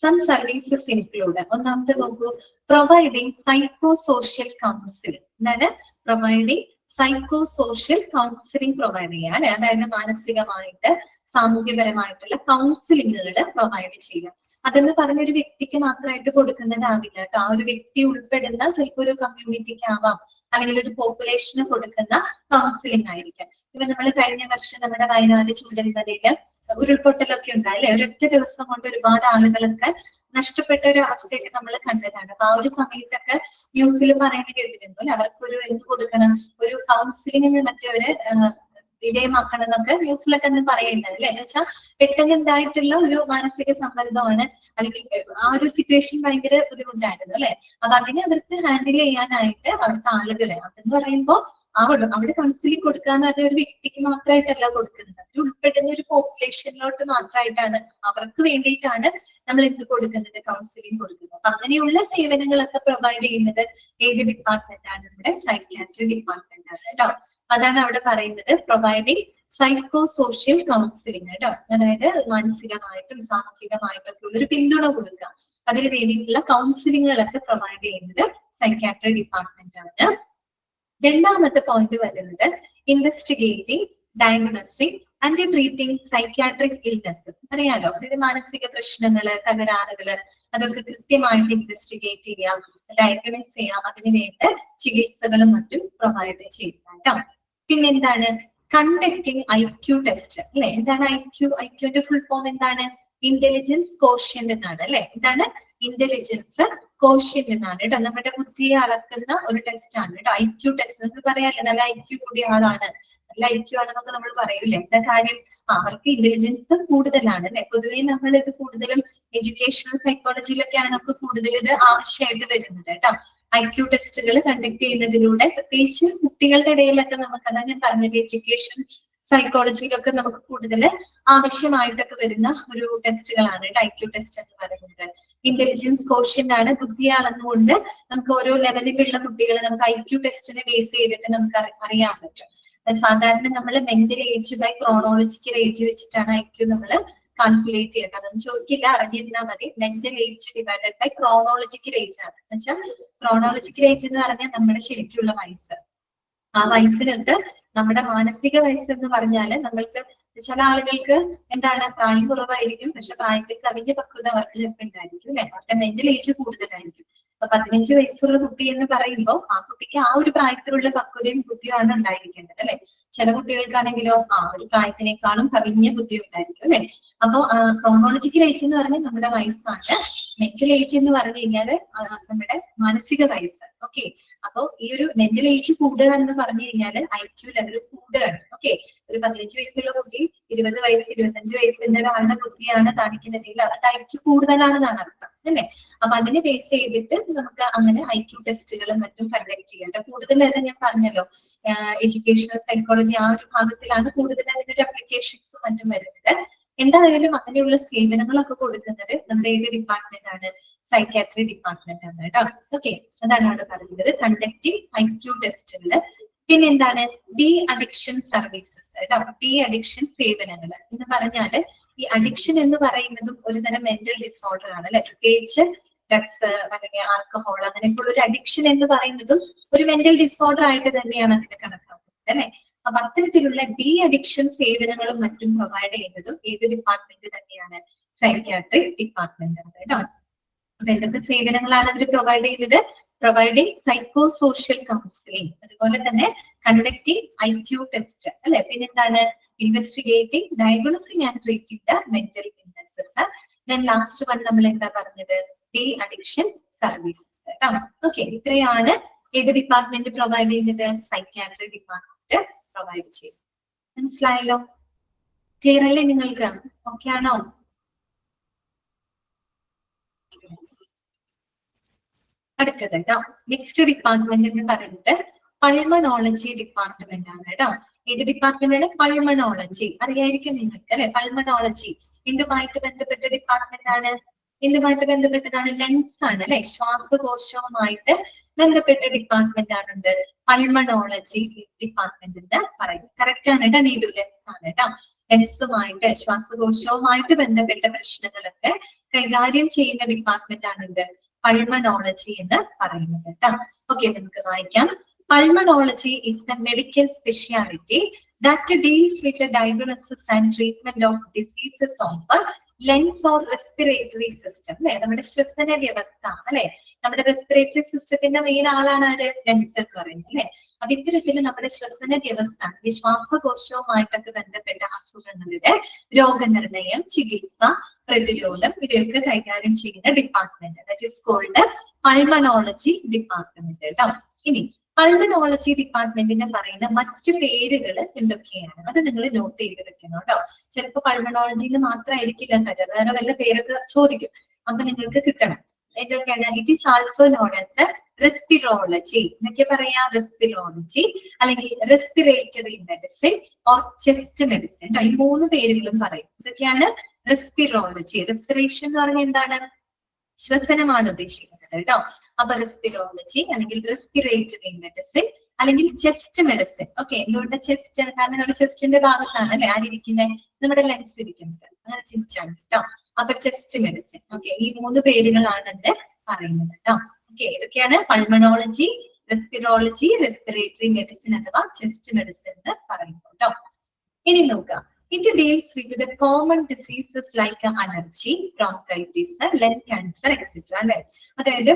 S1: സം സർവീസസ് ഇൻക്ലൂഡ്, ഒന്നാമത്തെ നോക്കൂ, പ്രൊവൈഡിങ് സൈക്കോ സോഷ്യൽ കൗൺസിലിംഗ്. എന്താണ് providing psycho social counselling provide ചെയ്യുക അല്ലെ. അതായത് മാനസികമായിട്ട് സാമൂഹ്യപരമായിട്ടുള്ള കൗൺസിലിങ്ങുകൾ പ്രൊവൈഡ് ചെയ്യുക. അതെന്ന് പറഞ്ഞ ഒരു വ്യക്തിക്ക് മാത്രമായിട്ട് കൊടുക്കുന്നതാവില്ല കേട്ടോ. ആ ഒരു വ്യക്തി ഉൾപ്പെടുന്ന ചിലപ്പോൾ ഒരു കമ്മ്യൂണിറ്റിക്ക് ആവാം, അല്ലെങ്കിൽ ഒരു പോപ്പുലേഷന് കൊടുക്കുന്ന കൗൺസിലിംഗ് ആയിരിക്കാം. ഇപ്പൊ നമ്മൾ കഴിഞ്ഞ വർഷം നമ്മുടെ വയനാട് ചൂരൽമലയില് ഉരുൾപൊട്ടലൊക്കെ ഉണ്ടായില്ലേ, ഒരൊറ്റ ദിവസം കൊണ്ട് ഒരുപാട് ആളുകളൊക്കെ നഷ്ടപ്പെട്ട ഒരു അവസ്ഥയൊക്കെ നമ്മൾ കണ്ടതാണ്. അപ്പൊ ആ ഒരു സമയത്തൊക്കെ ന്യൂസിൽ പറയുന്നത് കേട്ടിരുന്നു അല്ലെ, അവർക്കൊരു എന്ത് കൊടുക്കണം, ഒരു കൗൺസിലിംഗ് മറ്റൊരു വിധേയമാക്കണം എന്നൊക്കെ ന്യൂസിലൊക്കെ ഒന്ന് പറയുന്നുണ്ട് അല്ലെ. എന്ന് വെച്ചാൽ പെട്ടെന്ന് ഉണ്ടായിട്ടുള്ള ഒരു മാനസിക സമ്മർദ്ദമാണ്, അല്ലെങ്കിൽ ആ ഒരു സിറ്റുവേഷൻ ഭയങ്കര ബുദ്ധിമുട്ടായിരുന്നു അല്ലെ. അപ്പൊ അതിനെ അവർക്ക് ഹാൻഡിൽ ചെയ്യാനായിട്ട് അവിടുത്തെ ആളുകളെ, അതെന്ന് പറയുമ്പോൾ അവിടെ കൗൺസിലിംഗ് കൊടുക്കുക എന്ന് പറഞ്ഞ ഒരു വ്യക്തിക്ക് മാത്രമായിട്ടല്ല കൊടുക്കുന്നത്, അവർ ഉൾപ്പെടുന്ന ഒരു പോപ്പുലേഷനിലോട്ട് മാത്രമായിട്ടാണ്, അവർക്ക് വേണ്ടിയിട്ടാണ് നമ്മൾ എന്ത് കൊടുക്കുന്നത്, കൗൺസിലിംഗ് കൊടുക്കുന്നത്. അപ്പൊ അങ്ങനെയുള്ള സേവനങ്ങളൊക്കെ പ്രൊവൈഡ് ചെയ്യുന്നത് ഏത് ഡിപ്പാർട്ട്മെന്റ് ആണ്, നമ്മുടെ സൈക്യാട്രി ഡിപ്പാർട്ട്മെന്റ് ആണ് കേട്ടോ. അതാണ് അവിടെ പറയുന്നത് പ്രൊവൈഡിങ് സൈക്കോ സോഷ്യൽ കൗൺസിലിംഗ് കേട്ടോ. അതായത് മാനസികമായിട്ടും സാമൂഹികമായിട്ടും ഒക്കെ ഉള്ളൊരു പിന്തുണ കൊടുക്കുക, അതിന് വേണ്ടിയിട്ടുള്ള കൗൺസിലിങ്ങുകളൊക്കെ പ്രൊവൈഡ് ചെയ്യുന്നത് സൈക്യാട്രി ഡിപ്പാർട്ട്മെന്റ് ആണ്. രണ്ടാമത്തെ പോയിന്റ് വരുന്നത് investigating, diagnosing and treating psychiatric illnesses. അറിയാലോ, അതായത് മാനസിക പ്രശ്നങ്ങള്, തകരാറുകള് അതൊക്കെ കൃത്യമായിട്ട് ഇൻവെസ്റ്റിഗേറ്റ് ചെയ്യാം, ഡയഗ്നോസ് ചെയ്യാം, അതിനുവേണ്ട ചികിത്സകളും മറ്റും പ്രൊവൈഡ് ചെയ്യുക കേട്ടോ. പിന്നെന്താണ് കണ്ടക്ടിങ് IQ ടെസ്റ്റ് അല്ലെ. എന്താണ് ഐക്യുന്റെ ഫുൾ ഫോം എന്താണ്? ഇന്റലിജൻസ് കോഷ്യന്റ് എന്നാണ് അല്ലെ. എന്താണ് ഇന്റലിജൻസ് കോഷ്യന്റ് എന്നാണ് കേട്ടോ. നമ്മുടെ ബുദ്ധിയെ അളക്കുന്ന ഒരു ടെസ്റ്റ് ആണ് കേട്ടോ IQ ടെസ്റ്റ്. നമ്മൾ പറയാല്ലേ നല്ല IQ കൂടിയ ആളാണ്, നല്ല IQ ആണെന്നൊക്കെ നമ്മൾ പറയൂലേ. എന്താ കാര്യം? അവർക്ക് ഇന്റലിജൻസ് കൂടുതലാണ് അല്ലെ. പൊതുവേ നമ്മൾ ഇത് കൂടുതലും എഡ്യൂക്കേഷണൽ സൈക്കോളജിയിലൊക്കെയാണ് നമുക്ക് കൂടുതൽ ഇത് ആവശ്യമായിട്ട് വരുന്നത് കേട്ടോ. IQ ടെസ്റ്റുകൾ കണ്ടക്ട് ചെയ്യുന്നതിലൂടെ പ്രത്യേകിച്ച് കുട്ടികളുടെ ഇടയിലൊക്കെ നമുക്ക്, അതാണ് ഞാൻ പറഞ്ഞത്, എഡ്യൂക്കേഷൻ സൈക്കോളജിയിലൊക്കെ നമുക്ക് കൂടുതൽ ആവശ്യമായിട്ടൊക്കെ വരുന്ന ഒരു ടെസ്റ്റുകളാണ് IQ ടെസ്റ്റ് എന്ന് പറയുന്നത്. ഇന്റലിജൻസ് കോഷ്യന്റ് ആണ്, ബുദ്ധിയെ അളന്നുകൊണ്ട് നമുക്ക് ഓരോ ലെവലിലുള്ള കുട്ടികളെ നമുക്ക് IQ ടെസ്റ്റിനെ ബേസ് ചെയ്തിട്ട് നമുക്ക് അറിയാൻ പറ്റും. സാധാരണ നമ്മൾ mental age by chronological age വെച്ചിട്ടാണ് IQ നമ്മൾ കാൽക്കുലേറ്റ് ചെയ്യേണ്ടത്. അതൊന്നും ചോദിക്കില്ല, അറിഞ്ഞിരുന്നാൽ മതി. Mental age divided by chronological age ആണ്. എന്ന് വെച്ചാൽ ക്രോണോളജിക്കൽ ഏജ് എന്ന് പറഞ്ഞാൽ നമ്മുടെ ശരിക്കുള്ള വയസ്സ്. ആ വയസ്സിനകത്ത് നമ്മുടെ മാനസിക വയസ്സ് എന്ന് പറഞ്ഞാല് നമ്മൾക്ക് ചില ആളുകൾക്ക് എന്താണ് പ്രായം കുറവായിരിക്കും, പക്ഷെ പ്രായത്തിൽ കവിഞ്ഞ പക്വത അവർക്ക് ചിലപ്പോൾ ഉണ്ടായിരിക്കും അല്ലെ. അവരുടെ മെന്റൽ ഏജ് കൂടുതലായിരിക്കും. അപ്പൊ 15 വയസ്സുള്ള കുട്ടി എന്ന് പറയുമ്പോൾ ആ കുട്ടിക്ക് ആ ഒരു പ്രായത്തിലുള്ള പക്വതയും ബുദ്ധിയാണ് ഉണ്ടായിരിക്കേണ്ടത് അല്ലെ. ചില കുട്ടികൾക്കാണെങ്കിലോ ആ ഒരു പ്രായത്തിനേക്കാളും കവിഞ്ഞ ബുദ്ധി ഉണ്ടായിരിക്കും അല്ലെ. അപ്പൊ ക്രോണോളജിക്കൽ ഏജ് എന്ന് പറഞ്ഞാൽ നമ്മുടെ വയസ്സാണ്. മെന്റൽ ഏജ് എന്ന് പറഞ്ഞു കഴിഞ്ഞാല് നമ്മുടെ മാനസിക വയസ്സ്. ഓക്കെ, അപ്പൊ ഈ ഒരു മെന്റൽ ഏജ് കൂടുക എന്ന് പറഞ്ഞു കഴിഞ്ഞാല് IQ ലെവൽ കൂടുകയാണ്. ഓക്കെ, ഒരു 15 വയസ്സുള്ള കുട്ടി 20 വയസ്സ് 25 വയസ്സിന്റെ ഒരാളുടെ ബുദ്ധിയാണ് കാണിക്കുന്നതെങ്കിൽ അവരുടെ IQ കൂടുതലാണെന്നാണ് അർത്ഥം അല്ലേ. അപ്പൊ അതിനെ ബേസ് ചെയ്തിട്ട് നമുക്ക് അങ്ങനെ IQ ടെസ്റ്റുകളും മറ്റും കണ്ടക്ട് ചെയ്യേണ്ട. കൂടുതലായിട്ട് ഞാൻ പറഞ്ഞല്ലോ എഡ്യൂക്കേഷണൽ സൈക്കോളജി ആ ഒരു ഭാഗത്തിലാണ് കൂടുതൽ അതിനൊരു അപ്ലിക്കേഷൻസും മറ്റും വരുന്നത്. എന്തായാലും അങ്ങനെയുള്ള സേവനങ്ങളൊക്കെ കൊടുക്കുന്നത് നമ്മുടെ ഏത് ഡിപ്പാർട്ട്മെന്റ് ആണ്? സൈക്കാട്രി ഡിപ്പാർട്ട്മെന്റ് ആണ് കേട്ടോ. ഓക്കെ, അതാണ് അവിടെ പറയുന്നത് കണ്ടക്ടിങ് IQ ടെസ്റ്റുകള്. പിന്നെ എന്താണ്? ഡി അഡിക്ഷൻ സർവീസസ് കേട്ടോ. ഡി അഡിക്ഷൻ സേവനങ്ങൾ എന്ന് പറഞ്ഞാല് ഈ അഡിക്ഷൻ എന്ന് പറയുന്നതും ഒരു തരം മെന്റൽ ഡിസോർഡർ ആണ് അല്ലെ. പ്രത്യേകിച്ച് ഡ്രഗ്സ് അല്ലെങ്കിൽ ആൽക്കഹോൾ അങ്ങനെയൊക്കെയുള്ള ഒരു അഡിക്ഷൻ എന്ന് പറയുന്നതും ഒരു മെന്റൽ ഡിസോർഡർ ആയിട്ട് തന്നെയാണ് അതിനെ കണക്കാക്കുന്നത് അല്ലെ. അപ്പൊ അത്തരത്തിലുള്ള ഡി അഡിക്ഷൻ സേവനങ്ങളും മറ്റും പ്രൊവൈഡ് ചെയ്യുന്നതും ഏത് ഡിപ്പാർട്ട്മെന്റ് തന്നെയാണ്? സൈക്യാട്രി ഡിപ്പാർട്ട്മെന്റ് ആണ് കേട്ടോ. അപ്പൊ എന്തൊക്കെ സേവനങ്ങളാണ് അവർ പ്രൊവൈഡ് ചെയ്യുന്നത്? പ്രൊവൈഡിങ് സൈക്കോ സോഷ്യൽ കൗൺസിലിംഗ്, അതുപോലെ തന്നെ കണ്ടക്ടിങ് IQ ടെസ്റ്റ് അല്ലെ. പിന്നെന്താണ്? Investigating, diagnosing and treating the mental illnesses. Then last one നമ്മൾ എന്താ പറഞ്ഞത്? ഡി അഡിക്ഷൻ സർവീസസ് കേട്ടോ. ഓക്കെ, ഇത്രയാണ് ഏത് ഡിപ്പാർട്ട്മെന്റ് പ്രൊവൈഡ് ചെയ്യുന്നത്? സൈക്യാട്രി ഡിപ്പാർട്ട്മെന്റ് പ്രൊവൈഡ് ചെയ്യും. മനസ്സിലായല്ലോ? ക്ലിയർ അല്ലേ നിങ്ങൾക്ക്? ഓക്കെ ആണോ? അടുത്തത് കേട്ടോ, നെക്സ്റ്റ് ഡിപ്പാർട്ട്മെന്റ് എന്ന് പറയുന്നത് പൾമനോളജി ഡിപ്പാർട്ട്മെന്റ് ആണ് കേട്ടോ. ഏത് ഡിപ്പാർട്ട്മെന്റ് ആണ്? പൾമനോളജി. അറിയായിരിക്കും നിങ്ങൾക്ക് അല്ലെ. പൾമനോളജി എന്തുമായിട്ട് ബന്ധപ്പെട്ട ഡിപ്പാർട്ട്മെന്റ് ആണ്? എന്തുമായിട്ട് ബന്ധപ്പെട്ടതാണ്? ലങ്സ് ആണ് അല്ലെ. ശ്വാസകോശവുമായിട്ട് ബന്ധപ്പെട്ട ഡിപ്പാർട്ട്മെന്റ് ആണെന്ത്? പൾമനോളജി ഡിപ്പാർട്ട്മെന്റ് എന്ന് പറയുന്നത്. കറക്റ്റ് ആണ് കേട്ടോ. നീതു ലങ്സ് ആണ് കേട്ടോ. ലങ്സുമായിട്ട് ശ്വാസകോശവുമായിട്ട് ബന്ധപ്പെട്ട പ്രശ്നങ്ങളൊക്കെ കൈകാര്യം ചെയ്യുന്ന ഡിപ്പാർട്ട്മെന്റ് ആണെന്ത്? പൾമനോളജി എന്ന് പറയുന്നത് കേട്ടോ. ഓക്കെ, നമുക്ക് വായിക്കാം. Pulmonology is the medical specialty that deals with the diagnosis and treatment of diseases of lungs or respiratory system. അല്ലെ, നമ്മുടെ ശ്വസന വ്യവസ്ഥ അല്ലെ. നമ്മുടെ റെസ്പിറേറ്ററി സിസ്റ്റത്തിന്റെ മെയിൻ ആളാണ് ആര്? ലങ്സ് എന്ന് പറയുന്നത് അല്ലെ. അപ്പൊ ഇത്തരത്തിൽ നമ്മുടെ ശ്വസന വ്യവസ്ഥ ശ്വാസകോശവുമായിട്ടൊക്കെ ബന്ധപ്പെട്ട അസുഖങ്ങളുടെ രോഗനിർണയം, ചികിത്സ, പ്രതിരോധം ഇവയൊക്കെ കൈകാര്യം ചെയ്യുന്ന department that is called pulmonology department കേട്ടോ. ഇനി പൾമനോളജി ഡിപ്പാർട്ട്മെന്റിനെ പറയുന്ന മറ്റു പേരുകൾ എന്തൊക്കെയാണ്? അത് നിങ്ങൾ നോട്ട് ചെയ്ത് വെക്കണം കേട്ടോ. ചിലപ്പോൾ പൾമനോളജിന്ന് മാത്രമായിരിക്കില്ല തരാം, വേറെ വല്ല പേരൊക്കെ ചോദിക്കും. അപ്പൊ നിങ്ങൾക്ക് കിട്ടണം. എന്തൊക്കെയാണ്? It is also known as റെസ്പിറോളജി. എന്നൊക്കെ പറയാ? റെസ്പിറോളജി അല്ലെങ്കിൽ respiratory medicine or chest medicine. ഈ മൂന്ന് പേരുകളും പറയും. ഇതൊക്കെയാണ് റെസ്പിറോളജി. റെസ്പിറേഷൻ എന്ന് പറഞ്ഞാൽ എന്താണ്? ശ്വസനമാണ് ഉദ്ദേശിക്കുന്നത് കേട്ടോ. അപ്പൊ റെസ്പിറോളജി അല്ലെങ്കിൽ റെസ്പിറേറ്ററി മെഡിസിൻ അല്ലെങ്കിൽ ചെസ്റ്റ് മെഡിസിൻ. ഓക്കെ, എന്തുകൊണ്ട് ചെസ്റ്റ്? കാരണം നമ്മുടെ ചെസ്റ്റിന്റെ ഭാഗത്താണ് അല്ലെ ആരിയിരിക്കുന്നത്? നമ്മുടെ ലങ്സ് ഇരിക്കുന്നത്. അങ്ങനെ ചിന്തിച്ചാണ് കേട്ടോ. അപ്പൊ ചെസ്റ്റ് മെഡിസിൻ. ഓക്കെ, ഈ മൂന്ന് പേരുകളാണ് അതിന് പറയുന്നത് കേട്ടോ. ഓക്കെ, ഇതൊക്കെയാണ് പൾമനോളജി, റെസ്പിറോളജി, റെസ്പിറേറ്ററി മെഡിസിൻ അഥവാ ചെസ്റ്റ് മെഡിസിൻ എന്ന് പറയുന്നത് കേട്ടോ. ഇനി നോക്കാം. It deals with the common diseases like allergy, bronchitis, lung cancer, etc. അല്ലെ. അതായത്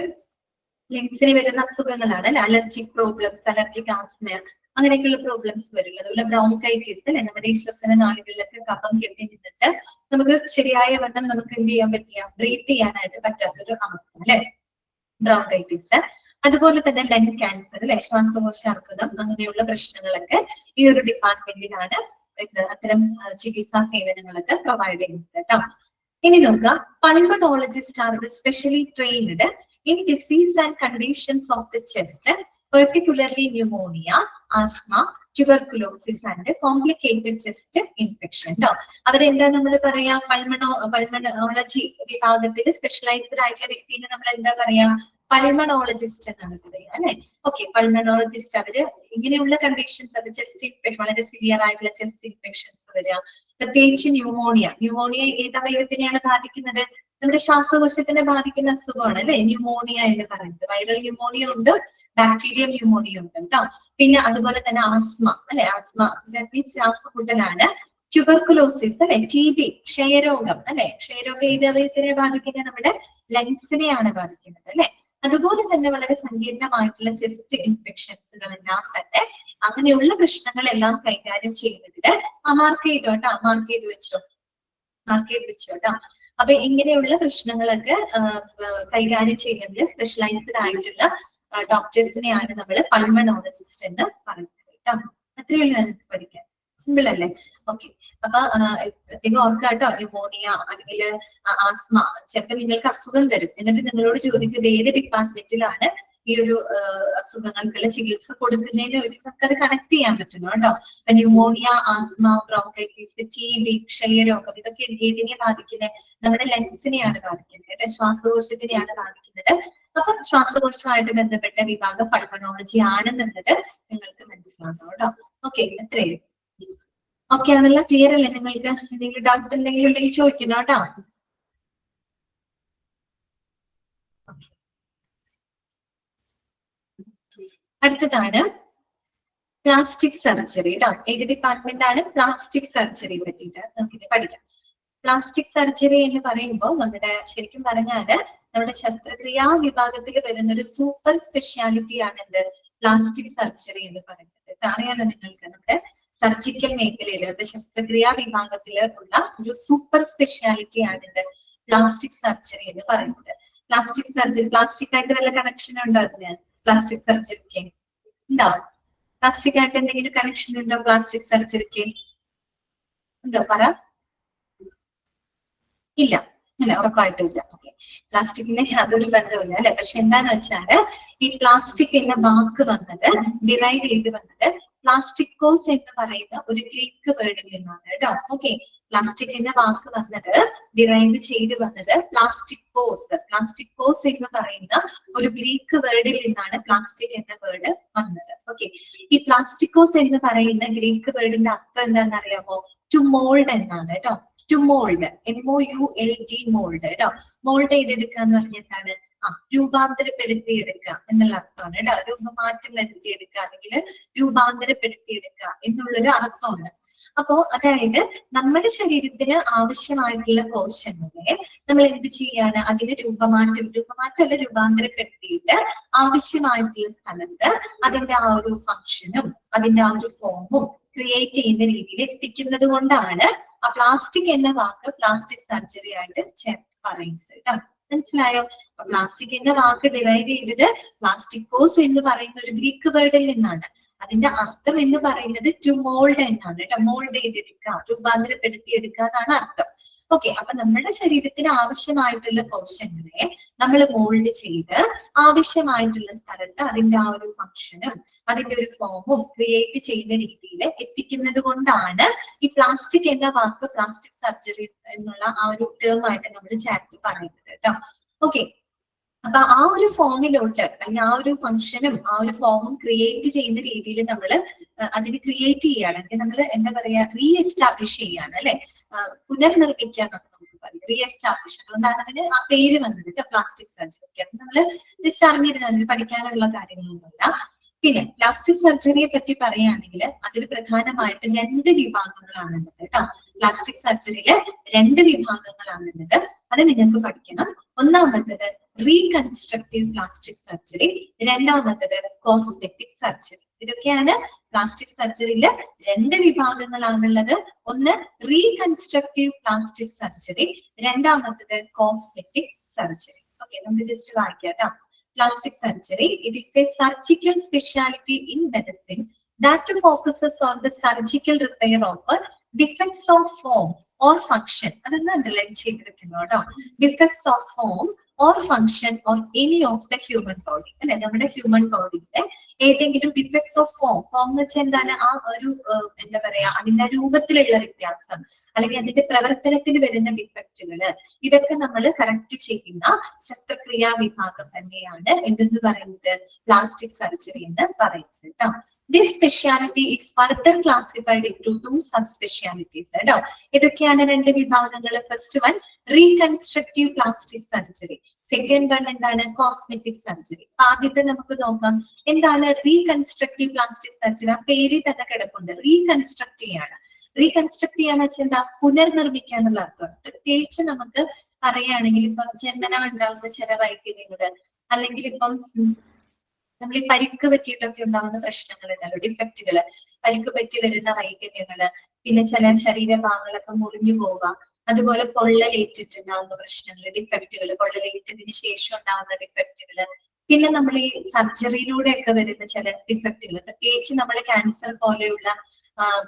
S1: ലങ്സിന് വരുന്ന അസുഖങ്ങളാണ് അല്ലെ. അലർജിക് പ്രോബ്ലംസ്, അലർജിക് ആസ്മ അങ്ങനെയൊക്കെയുള്ള പ്രോബ്ലംസ് വരില്ല. അതുപോലെ ബ്രോങ്കൈറ്റിസ് അല്ലെ. നമ്മുടെ ഈ ശ്വസന നാളികളിലൊക്കെ കഫം കെട്ടി നിന്നിട്ട് നമുക്ക് ശരിയായ വണ്ണം നമുക്ക് എന്ത് ചെയ്യാൻ പറ്റില്ല? ബ്രീത്ത് ചെയ്യാനായിട്ട് പറ്റാത്തൊരു അവസ്ഥ അല്ലെ, ബ്രോങ്കൈറ്റിസ്. അതുപോലെ തന്നെ ലങ് ക്യാൻസർ അല്ലെ, ശ്വാസകോശ അർബുദം അങ്ങനെയുള്ള പ്രശ്നങ്ങളൊക്കെ ഈ ഒരു ഡിപ്പാർട്ട്മെന്റിലാണ് അത്തരം ചികിത്സാ സേവനങ്ങളൊക്കെ പ്രൊവൈഡ് ചെയ്യുന്നത് കേട്ടോ. ഇനി നോക്കുക. Pulmonologist are specially trained in disease and conditions of the chest, particularly pneumonia, asthma, tuberculosis and complicated chest infection കേട്ടോ. അവരെന്താ നമ്മൾ പറയാ? പൾമനോളജി വിഭാഗത്തിൽ സ്പെഷ്യലൈസ്ഡ് ആയിട്ടുള്ള വ്യക്തിനെ നമ്മൾ എന്താ പറയാ? പൾമനോളജിസ്റ്റ് എന്നാണ് പറയുക അല്ലെ. ഓക്കെ, പൾമനോളജിസ്റ്റ് അവര് ഇങ്ങനെയുള്ള കണ്ടീഷൻസ്, അത് ചെസ്റ്റ് ഇൻഫെക്ഷൻ, വളരെ സിവിയർ ആയിട്ടുള്ള ചെസ്റ്റ് ഇൻഫെക്ഷൻസ് വരിക, പ്രത്യേകിച്ച് ന്യൂമോണിയ. ന്യൂമോണിയ ഏത് അവയവത്തിനെയാണ് ബാധിക്കുന്നത്? നമ്മുടെ ശ്വാസകോശത്തിനെ ബാധിക്കുന്ന അസുഖമാണ് അല്ലെ ന്യൂമോണിയ എന്ന് പറയുന്നത്. വൈറൽ ന്യൂമോണിയ ഉണ്ട്, ബാക്ടീരിയൽ ന്യൂമോണിയ ഉണ്ട് കേട്ടോ. പിന്നെ അതുപോലെ തന്നെ ആസ്മ അല്ലെ. ആസ്മ ദാറ്റ് മീൻസ് ശ്വാസമുട്ടലാണ്. ട്യൂബർകുലോസിസ് അല്ലെ, TB, ക്ഷയരോഗം അല്ലെ. ക്ഷയരോഗം ഏത് അവയവത്തിനെ ബാധിക്കുന്നത്? നമ്മുടെ ലങ്സിനെയാണ് ബാധിക്കുന്നത് അല്ലെ. അതുപോലെ തന്നെ വളരെ സങ്കീർണമായിട്ടുള്ള ചെസ്റ്റ് ഇൻഫെക്ഷൻസുകളെല്ലാം തന്നെ അങ്ങനെയുള്ള പ്രശ്നങ്ങളെല്ലാം കൈകാര്യം ചെയ്യുന്നതിന് മാർക്ക് ചെയ്തോ കേട്ടോ. മാർക്ക് ചെയ്ത് വെച്ചോ കേട്ടോ. അപ്പൊ ഇങ്ങനെയുള്ള പ്രശ്നങ്ങളൊക്കെ കൈകാര്യം ചെയ്യുന്നതിൽ സ്പെഷ്യലൈസ്ഡ് ആയിട്ടുള്ള ഡോക്ടേഴ്സിനെയാണ് നമ്മൾ പൾമനോളജിസ്റ്റ് എന്ന് പറയുന്നത് കേട്ടോ. അത്രയുള്ള പഠിക്കാൻ. സിമ്പിൾ അല്ലേ? ഓക്കെ. അപ്പൊ പ്രത്യേകം ഓർക്കാട്ടോ, ന്യൂമോണിയ അല്ലെങ്കിൽ ആസ്മ ചിലപ്പോൾ നിങ്ങൾക്ക് അസുഖം തരും, എന്നിട്ട് നിങ്ങളോട് ചോദിക്കും ഇത് ഏത് ഡിപ്പാർട്ട്മെന്റിലാണ് ഈ ഒരു അസുഖങ്ങൾക്കുള്ള ചികിത്സ കൊടുക്കുന്നതിന് നമുക്കത് കണക്ട് ചെയ്യാൻ പറ്റുന്നു കേട്ടോ. അപ്പൊ ന്യൂമോണിയ, ആസ്മ, ബ്രോങ്കൈറ്റിസ്, TB, ക്ഷയരോഗം ഇതൊക്കെ ഏതിനെ ബാധിക്കുന്നത്? നമ്മുടെ ലങ്സിനെയാണ് ബാധിക്കുന്നത്, ശ്വാസകോശത്തിനെയാണ് ബാധിക്കുന്നത്. അപ്പൊ ശ്വാസകോശവുമായിട്ട് ബന്ധപ്പെട്ട വിഭാഗം പൾമണോളജി ആണെന്നുള്ളത് നിങ്ങൾക്ക് മനസ്സിലാക്കണം കേട്ടോ. ഓക്കെ, എത്രയും ഓക്കെ ആണല്ലോ? ക്ലിയർ അല്ലേ? നിങ്ങൾക്ക് എന്തെങ്കിലും ഡൗട്ട് ഉണ്ടെങ്കിൽ ചോദിക്കണം കേട്ടോ. അടുത്തതാണ് പ്ലാസ്റ്റിക് സർജറി കേട്ടോ. ഏത് ഡിപ്പാർട്ട്മെന്റ് ആണ്? പ്ലാസ്റ്റിക് സർജറി പറ്റിയിട്ട് നമുക്കിത് പഠിക്കാം. പ്ലാസ്റ്റിക് സർജറി എന്ന് പറയുമ്പോൾ നമ്മുടെ ശരിക്കും പറഞ്ഞാല് നമ്മുടെ ശസ്ത്രക്രിയാ വിഭാഗത്തിൽ വരുന്ന ഒരു സൂപ്പർ സ്പെഷ്യാലിറ്റി ആണ് എന്ത്? പ്ലാസ്റ്റിക് സർജറി എന്ന് പറയുന്നത്. അറിയാലോ നിങ്ങൾക്ക്, നമ്മുടെ സർജിക്കൽ മേഖലയിൽ ശസ്ത്രക്രിയാ വിഭാഗത്തിൽ ഉള്ള ഒരു സൂപ്പർ സ്പെഷ്യാലിറ്റി ആണ് എന്ത്? പ്ലാസ്റ്റിക് സർജറി എന്ന് പറയുന്നത്. പ്ലാസ്റ്റിക് സർജറി പ്ലാസ്റ്റിക് ആയിട്ട് വല്ല കണക്ഷൻ ഉണ്ടോ? അതിന് പ്ലാസ്റ്റിക് സർജറിക്ക് ഉണ്ടോ? പ്ലാസ്റ്റിക് ആയിട്ട് എന്തെങ്കിലും കണക്ഷൻ ഉണ്ടോ? പ്ലാസ്റ്റിക് സർജറിക്ക് ഉണ്ടോ? പറ. ഇല്ല അല്ലെ? ഉറപ്പായിട്ടും ഇല്ല. ഓക്കെ, പ്ലാസ്റ്റിക്കിന്റെ യാതൊരു ബന്ധവുമില്ല അല്ലെ? പക്ഷെ എന്താന്ന് വെച്ചാല് ഈ പ്ലാസ്റ്റിക് എന്ന വാക്ക് വന്നത്, ഡിറൈവ് ചെയ്ത് വന്നത് പ്ലാസ്റ്റിക്കോസ് എന്ന് പറയുന്ന ഒരു ഗ്രീക്ക് വേർഡിൽ നിന്നാണ് കേട്ടോ. ഓക്കെ, പ്ലാസ്റ്റിക് എന്ന വാക്ക് വന്നത്, ഡിറൈവ് ചെയ്ത് വന്നത് പ്ലാസ്റ്റിക്കോസ്. പ്ലാസ്റ്റിക്കോസ് എന്ന് പറയുന്ന ഒരു ഗ്രീക്ക് വേർഡിൽ നിന്നാണ് പ്ലാസ്റ്റിക് എന്ന വേർഡ് വന്നത്. ഓക്കെ, ഈ പ്ലാസ്റ്റിക്കോസ് എന്ന് പറയുന്ന ഗ്രീക്ക് വേർഡിന്റെ അർത്ഥം എന്താണെന്ന് അറിയാമോ? ടു മോൾഡ് എന്നാണ് കേട്ടോ. ടു മോൾഡ്, MOULD, മോൾഡ് കേട്ടോ. മോൾഡ് ചെയ്തെടുക്കുക എന്ന് പറഞ്ഞാൽ എന്താണ്? രൂപാന്തരപ്പെടുത്തിയെടുക്കുക എന്നുള്ള അർത്ഥമാണ് കേട്ടോ. രൂപമാറ്റം വരുത്തിയെടുക്കുക അല്ലെങ്കിൽ രൂപാന്തരപ്പെടുത്തിയെടുക്കുക എന്നുള്ളൊരു അർത്ഥമാണ്. അപ്പോ അതായത് നമ്മുടെ ശരീരത്തിന് ആവശ്യമായിട്ടുള്ള കോശങ്ങളെ നമ്മൾ എന്ത് ചെയ്യാണ്? അതിന് രൂപമാറ്റമല്ല രൂപാന്തരപ്പെടുത്തിയിട്ട് ആവശ്യമായിട്ടുള്ള സ്ഥലത്ത് അതിന്റെ ആ ഒരു ഫംഗ്ഷനും അതിന്റെ ആ ഒരു ഫോമും ക്രിയേറ്റ് ചെയ്യുന്ന രീതിയിൽ എത്തിക്കുന്നത് കൊണ്ടാണ് ആ പ്ലാസ്റ്റിക് എന്ന വാക്ക് പ്ലാസ്റ്റിക് സർജറി ആയിട്ട് ചേർത്ത് പറയുന്നത് കേട്ടോ. മനസ്സിലായോ? പ്ലാസ്റ്റിക് എന്ന വാക്ക് ഡിറൈവ് ചെയ്തത് പ്ലാസ്റ്റിക്കോസ് എന്ന് പറയുന്ന ഒരു ഗ്രീക്ക് വേർഡിൽ നിന്നാണ്. അതിന്റെ അർത്ഥം എന്ന് പറയുന്നത് ടു മോൾഡ് എന്നാണ് കേട്ടോ. മോൾഡ് ചെയ്തെടുക്കുക, രൂപാന്തരപ്പെടുത്തിയെടുക്കുക എന്നാണ് അർത്ഥം. ഓക്കെ, അപ്പൊ നമ്മുടെ ശരീരത്തിന് ആവശ്യമായിട്ടുള്ള കോശങ്ങളെ നമ്മൾ മോൾഡ് ചെയ്ത് ആവശ്യമായിട്ടുള്ള സ്ഥലത്ത് അതിന്റെ ആ ഒരു ഫംഗ്ഷനും അതിന്റെ ഒരു ഫോമും ക്രിയേറ്റ് ചെയ്യുന്ന രീതിയിൽ എത്തിക്കുന്നത് കൊണ്ടാണ് ഈ പ്ലാസ്റ്റിക് എന്ന വാക്ക് പ്ലാസ്റ്റിക് സർജറി എന്നുള്ള ആ ഒരു ടേം ആയിട്ട് നമ്മൾ ചേർത്ത് പറയുന്നത് കേട്ടോ. ഓക്കെ, അപ്പൊ ആ ഒരു ഫോമിലോട്ട് അല്ലെങ്കിൽ ആ ഒരു ഫംഗ്ഷനും ആ ഒരു ഫോമും ക്രിയേറ്റ് ചെയ്യുന്ന രീതിയിൽ നമ്മൾ അതിന് ക്രിയേറ്റ് ചെയ്യാണ്, നമ്മൾ എന്താ പറയാ, റീഎസ്റ്റാബ്ലിഷ് ചെയ്യാണ് അല്ലെ, പുനർനിർമ്മിക്കുക എന്നൊക്കെ നമുക്ക് പറയും. റീഎസ്റ്റാബ്ലിഷ്, അതുകൊണ്ടാണ് അതിന് ആ പേര് വന്നത് പ്ലാസ്റ്റിക് സർജറി. അത് നമ്മൾ ജസ്റ്റ് അറിഞ്ഞിരുന്നത്, പഠിക്കാനുള്ള കാര്യങ്ങളൊന്നുമില്ല. പിന്നെ പ്ലാസ്റ്റിക് സർജറിയെ പറ്റി പറയുകയാണെങ്കിൽ അതിൽ പ്രധാനമായിട്ട് 2 വിഭാഗങ്ങളാണുള്ളത് കേട്ടോ. പ്ലാസ്റ്റിക് സർജറിയില് 2 വിഭാഗങ്ങളാണുള്ളത്. അത് നിങ്ങൾക്ക് പഠിക്കണം. ഒന്നാമത്തത് റീകൺസ്ട്രക്റ്റീവ് പ്ലാസ്റ്റിക് സർജറി, രണ്ടാമത്തത് കോസ്മെറ്റിക് സർജറി. ഇതൊക്കെയാണ് പ്ലാസ്റ്റിക് സർജറിയില് 2 വിഭാഗങ്ങളാണുള്ളത്. ഒന്ന് റീകൺസ്ട്രക്റ്റീവ് പ്ലാസ്റ്റിക് സർജറി, രണ്ടാമത്തത് കോസ്മെറ്റിക് സർജറി. ഓക്കെ, നമുക്ക് ജസ്റ്റ് വായിക്കാം കേട്ടോ. Plastic surgery, it is a surgical specialty in medicine that focuses on the surgical repair of defects of form or function. അതൊന്ന് underline ചെയ്തിരിക്കുന്നു കേട്ടോ. Defects of form or function or any of the human body. അല്ലെ, നമ്മുടെ human ബോഡിയിലെ ഏതെങ്കിലും defects of form എന്ന് വെച്ചാൽ എന്താണ്? ആ ഒരു എന്താ പറയാ, അതിന്റെ രൂപത്തിലുള്ള വ്യത്യാസം അല്ലെങ്കിൽ അതിന്റെ പ്രവർത്തനത്തിൽ വരുന്ന ഡിഫക്റ്റുകള്, ഇതൊക്കെ നമ്മൾ കറക്റ്റ് ചെയ്യുന്ന ശസ്ത്രക്രിയാ വിഭാഗം തന്നെയാണ് എന്തെന്ന് പറയുന്നത്? പ്ലാസ്റ്റിക് സർജറി എന്ന് പറയുന്നത് കേട്ടോ. This specialty is further classified into 2 subspecialties. കേട്ടോ, ഇതൊക്കെയാണ് 2 വിഭാഗങ്ങൾ. First one reconstructive plastic surgery, second one എന്താണ്? Cosmetic surgery. ആദ്യത്തെ നമുക്ക് നോക്കാം. എന്താണ് റീകൺസ്ട്രക്റ്റീവ് പ്ലാസ്റ്റിക് സർജറി? ആ പേരിൽ തന്നെ കിടപ്പുണ്ട്, റീകൺസ്ട്രക്ട് ചെയ്യാണ്. റീകൺസ്ട്രക്ട് ചെയ്യാന്ന് വെച്ചാൽ എന്താ? പുനർനിർമ്മിക്കുക എന്നുള്ള അർത്ഥമാണ്. പ്രത്യേകിച്ച് നമുക്ക് പറയുകയാണെങ്കിൽ ഇപ്പം ജന്മന ഉണ്ടാകുന്ന ചില വൈകല്യങ്ങള്, അല്ലെങ്കിൽ ഇപ്പം നമ്മൾ ഈ പരിക്ക് പറ്റിയിട്ടൊക്കെ ഉണ്ടാകുന്ന പ്രശ്നങ്ങളുണ്ടല്ലോ, ഡിഫക്റ്റുകള്, പരിക്ക് പറ്റി വരുന്ന വൈകല്യങ്ങള്, പിന്നെ ചില ശരീരഭാഗങ്ങളൊക്കെ മുറിഞ്ഞു പോവുക, അതുപോലെ പൊള്ളലേറ്റിട്ടുണ്ടാകുന്ന പ്രശ്നങ്ങൾ, ഡിഫക്റ്റുകള്, പൊള്ളലേറ്റതിന് ശേഷം ഉണ്ടാകുന്ന ഡിഫക്റ്റുകള്, പിന്നെ നമ്മൾ ഈ സർജറിയിലൂടെ ഒക്കെ വരുന്ന ചില ഡിഫക്റ്റുകൾ, പ്രത്യേകിച്ച് നമ്മൾ ക്യാൻസർ പോലെയുള്ള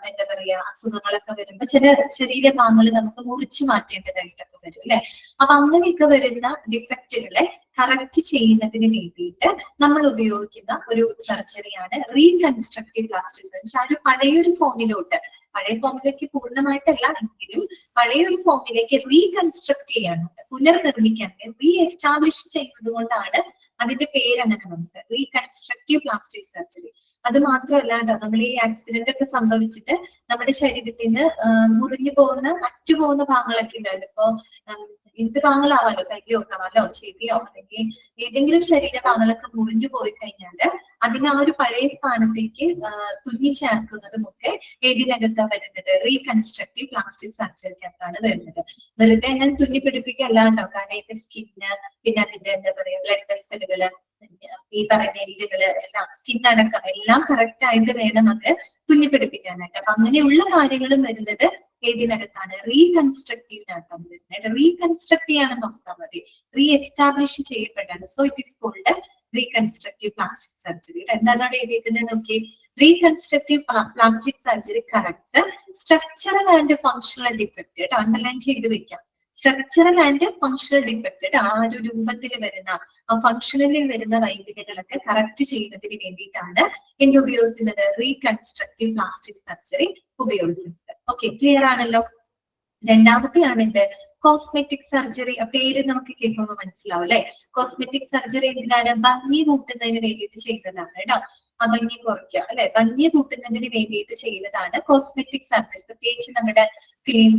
S1: എന്താ പറയാ അസുഖങ്ങളൊക്കെ വരുമ്പോ ചില ശരീരഭാഗങ്ങൾ നമുക്ക് മുറിച്ചു മാറ്റേണ്ടതായിട്ടൊക്കെ വരും അല്ലെ. അപ്പൊ അങ്ങനെയൊക്കെ വരുന്ന ഡിഫക്റ്റുകളെ കറക്റ്റ് ചെയ്യുന്നതിന് വേണ്ടിയിട്ട് നമ്മൾ ഉപയോഗിക്കുന്ന ഒരു സർജറിയാണ് റീകൺസ്ട്രക്റ്റീവ് പ്ലാസ്റ്റിക് സർജറി. ആ ഒരു പഴയൊരു ഫോമിലോട്ട്, പഴയ ഫോമിലേക്ക് പൂർണ്ണമായിട്ടല്ല എങ്കിലും പഴയൊരു ഫോമിലേക്ക് റീകൺസ്ട്രക്ട് ചെയ്യാനുണ്ട്, പുനർനിർമ്മിക്കാൻ, റീ എസ്റ്റാബ്ലിഷ് ചെയ്യുന്നത് കൊണ്ടാണ് അതിന്റെ പേര് അങ്ങനെ വന്നത്, റീകൺസ്ട്രക്റ്റീവ് പ്ലാസ്റ്റിക് സർജറി. അത് മാത്രമല്ലാണ്ട് നമ്മൾ ഈ ആക്സിഡന്റ് ഒക്കെ സംഭവിച്ചിട്ട് നമ്മുടെ ശരീരത്തിന് മുറിഞ്ഞു പോകുന്ന അറ്റുപോകുന്ന ഭാഗങ്ങളൊക്കെ ഉണ്ടാവില്ല. ഇപ്പൊ എന്ത് ഭാഗങ്ങളാവാലോ, കയ്യോ കാലോ ചെവിയോ അല്ലെങ്കിൽ ഏതെങ്കിലും ശരീരഭാഗങ്ങളൊക്കെ മുറിഞ്ഞു പോയി കഴിഞ്ഞാല് അതിന് ആ ഒരു പഴയ സ്ഥാനത്തേക്ക് തുന്നി ചേർക്കുന്നതും ഒക്കെ ഏതിനകത്താണ് വരുന്നത്, റീകൺസ്ട്രക്റ്റീവ് പ്ലാസ്റ്റിക് സർജറിക്കകത്താണ് വരുന്നത്. വെറുതെ ഞാൻ തുന്നി പിടിപ്പിക്കല്ലാണ്ടോ, കാരണം ഇതിന്റെ സ്കിന്ന്, പിന്നെ അതിന്റെ എന്താ പറയാ ബ്ലഡ് വെസലുകള്, ഈ പറയുന്ന എല്ലുകള് എല്ലാം, സ്കിൻ അടക്കം എല്ലാം കറക്റ്റ് ആയിട്ട് വേണം അത് തുന്നി പിടിപ്പിക്കാനായിട്ട്. അപ്പൊ അങ്ങനെയുള്ള കാര്യങ്ങളും വരുന്നത് ഏതിനകത്താണ്, റീകൺസ്ട്രക്റ്റീവിനകത്താണ് വരുന്നത്. റീകൺസ്ട്രക്ട് ചെയ്യാണെന്ന് നോക്കാൻ മതി, റീ എസ്റ്റാബ്ലിഷ് ചെയ്യപ്പെട്ടാണ്. So it is called reconstructive plastic surgery. എന്താണ് എഴുതിയിരിക്കുന്നത് നോക്കി, reconstructive plastic surgery corrects structural and functional defect. Underline ചെയ്ത് വെക്കാം, സ്ട്രക്ചറൽ ആൻഡ് ഫങ്ഷണൽ ഡിഫക്റ്റ്. ആ ഒരു രൂപത്തിൽ വരുന്ന, ആ ഫങ്ഷണലിൽ വരുന്ന വൈകല്യങ്ങളൊക്കെ കറക്റ്റ് ചെയ്യുന്നതിന് വേണ്ടിയിട്ടാണ് എന്ത് ഉപയോഗിക്കുന്നത്, റീകൺസ്ട്രക്റ്റീവ് പ്ലാസ്റ്റിക് സർജറി ഉപയോഗിക്കുന്നത്. ഓക്കെ, ക്ലിയർ ആണല്ലോ. രണ്ടാമത്തെയാണ് എന്ത്, കോസ്മെറ്റിക് സർജറി. പേര് നമുക്ക് കേൾക്കുമ്പോൾ മനസ്സിലാവും അല്ലെ. കോസ്മെറ്റിക് സർജറി എന്തിനാണ്, ഭംഗി കൂട്ടുന്നതിന് വേണ്ടിയിട്ട് ചെയ്യുന്നതാണ് കേട്ടോ. ഭംഗി കുറയ്ക്കുക അല്ലെ, ഭംഗി കൂട്ടുന്നതിന് വേണ്ടിയിട്ട് ചെയ്യുന്നതാണ് കോസ്മെറ്റിക് സർജറി. പ്രത്യേകിച്ച് നമ്മുടെ ഫിലിം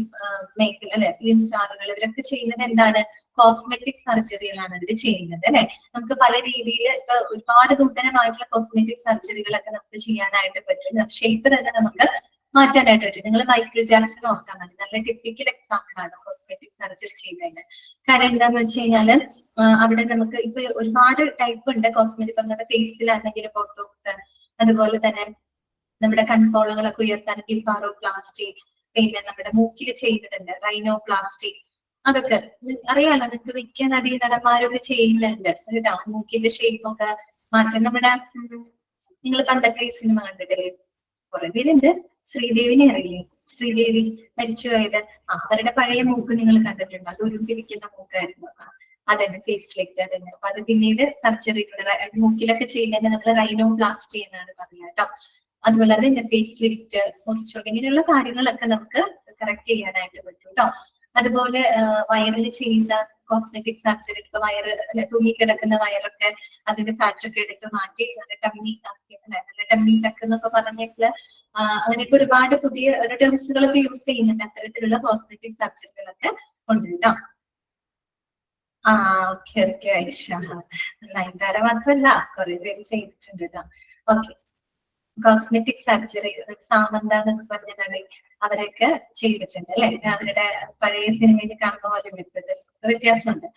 S1: മേഖല അല്ലെ, ഫിലിം സ്റ്റാറുകൾ ഇവരൊക്കെ ചെയ്യുന്നത് എന്താണ്, കോസ്മെറ്റിക് സർജറികളാണ് അവർ ചെയ്യുന്നത് അല്ലെ. നമുക്ക് പല രീതിയിൽ ഇപ്പൊ ഒരുപാട് നൂതനമായിട്ടുള്ള കോസ്മെറ്റിക് സർജറികളൊക്കെ നമുക്ക് ചെയ്യാനായിട്ട് പറ്റും. ഷേപ്പ് തന്നെ നമുക്ക് മാറ്റാനായിട്ട് പറ്റും. നിങ്ങൾ മൈക്കിൾ ജാക്സൺ ഓർത്താൽ മതി, നല്ല ടിപ്പിക്കൽ എക്സാമ്പിൾ ആണ് കോസ്മെറ്റിക് സർജറി ചെയ്തതിന്. കാരണം എന്താന്ന് വെച്ച് കഴിഞ്ഞാല് അവിടെ നമുക്ക് ഇപ്പൊ ഒരുപാട് ടൈപ്പ് ഉണ്ട് കോസ്മെറ്റിക്. ഇപ്പൊ നമ്മുടെ ഫേസിലാണെങ്കിൽ ബോട്ടോക്സ്, അതുപോലെ തന്നെ നമ്മുടെ കൺപോളകളൊക്കെ ഉയർത്താൻ ബ്ലിഫാറോപ്ലാസ്റ്റി, പിന്നെ നമ്മുടെ മൂക്കിൽ ചെയ്യുന്നുണ്ട് റൈനോപ്ലാസ്റ്റി. അതൊക്കെ അറിയാലോ നിങ്ങൾക്ക്, മിക്ക നടന്മാരൊക്കെ ചെയ്യുന്നുണ്ട് കേട്ടോ. മൂക്കിന്റെ ഷേപ്പ് ഒക്കെ മാറ്റം. നമ്മുടെ നിങ്ങൾ പണ്ടത്തെ ഈ സിനിമ കണ്ടിട്ടില്ലേ, കുറെ പേരുണ്ട്, ശ്രീദേവിനെ അറിയില്ലേ, ശ്രീദേവി മരിച്ചുപോയത്, അവരുടെ പഴയ മൂക്ക് നിങ്ങൾ കണ്ടിട്ടുണ്ട്, അത് ഉരുണ്ടിരിക്കുന്ന മൂക്കായിരുന്നു. അതന്നെ ഫേസ് ലിഫ്റ്റ് അതന്നെ. അപ്പൊ അത് പിന്നീട് സർജറിയിലൂടെ മൂക്കിലൊക്കെ ചെയ്യുന്നതിന് നമ്മൾ റൈനോപ്ലാസ്റ്റി എന്നാണ് പറയുക കേട്ടോ. അതുപോലെ തന്നെ ഫേസ് ലിഫ്റ്റ്, മുറിച്ചോട്, ഇങ്ങനെയുള്ള കാര്യങ്ങളൊക്കെ നമുക്ക് കറക്റ്റ് ചെയ്യാനായിട്ട് പറ്റും കേട്ടോ. അതുപോലെ വയറിൽ ചെയ്യുന്ന കോസ്മെറ്റിക് സർജറി, ഇപ്പൊ വയറ് തൂങ്ങിക്കിടക്കുന്ന വയറൊക്കെ അതിന്റെ ഫാറ്റൊക്കെ എടുത്ത് മാറ്റി ടമ്മി ടമ്മി ടക്ക് എന്നൊക്കെ പറഞ്ഞിട്ടുള്ള അങ്ങനെയൊക്കെ ഒരുപാട് പുതിയ ടേംസുകളൊക്കെ യൂസ് ചെയ്യുന്നുണ്ട്. അത്തരത്തിലുള്ള കോസ്മെറ്റിക് സർജറികളൊക്കെ ഉണ്ട് കേട്ടോ. ഓക്കെ ഓക്കെ ഐഷ, നയൻതാര മാത്രമല്ല കുറെ പേര് ചെയ്തിട്ടുണ്ട് കേട്ടോ. ഓക്കെ, കോസ്മെറ്റിക് സർജറി സാമന്ത എന്നൊക്കെ പറഞ്ഞ നടി അവരൊക്കെ ചെയ്തിട്ടുണ്ട് അല്ലെ. അവരുടെ പഴയ സിനിമയിൽ കാണുന്ന പോലെ ഇപ്പോഴത്തെ വ്യത്യാസമുണ്ട്.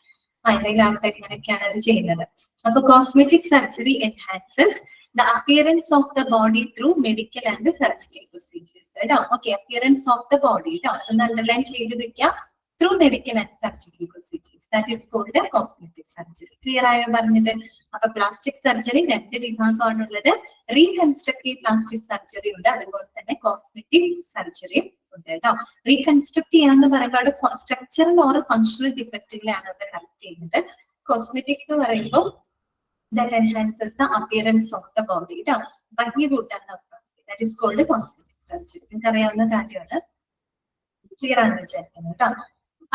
S1: അതിലാവട്ടെ ഇങ്ങനെയൊക്കെയാണ് അവർ ചെയ്യുന്നത്. അപ്പൊ cosmetic surgery enhances the appearance of the body through medical and surgical procedures. Okay, appearance of the body. Underline ചെയ്ത് വെക്കാം, through medical and surgical procedures. That is called a cosmetic surgery. Clear ആയോ പറഞ്ഞത്? അപ്പൊ plastic surgery രണ്ട് വിഭാഗമാണുള്ളത്. Reconstructive plastic surgery ഉണ്ട്, അതുപോലെ തന്നെ cosmetic surgery ഉണ്ട് കേട്ടോ. റീകൺസ്ട്രക്ട് ചെയ്യാന്ന് പറയുമ്പോൾ സ്ട്രക്ചറൽ ഓർ ഫങ്ഷണൽ ഡിഫക്റ്റുകളാണ് അത് കറക്റ്റ് ചെയ്യുന്നത്. കോസ്മെറ്റിക് എന്ന് പറയുമ്പോൾ that enhances the appearance of the body. ഭംഗി കൂട്ടാൻ നോക്കാം. That is called cosmetic surgery. നിങ്ങൾക്ക് അറിയാവുന്ന കാര്യമാണ്. ക്ലിയർ ആണെന്ന് വിചാരിക്കുന്നത് കേട്ടോ.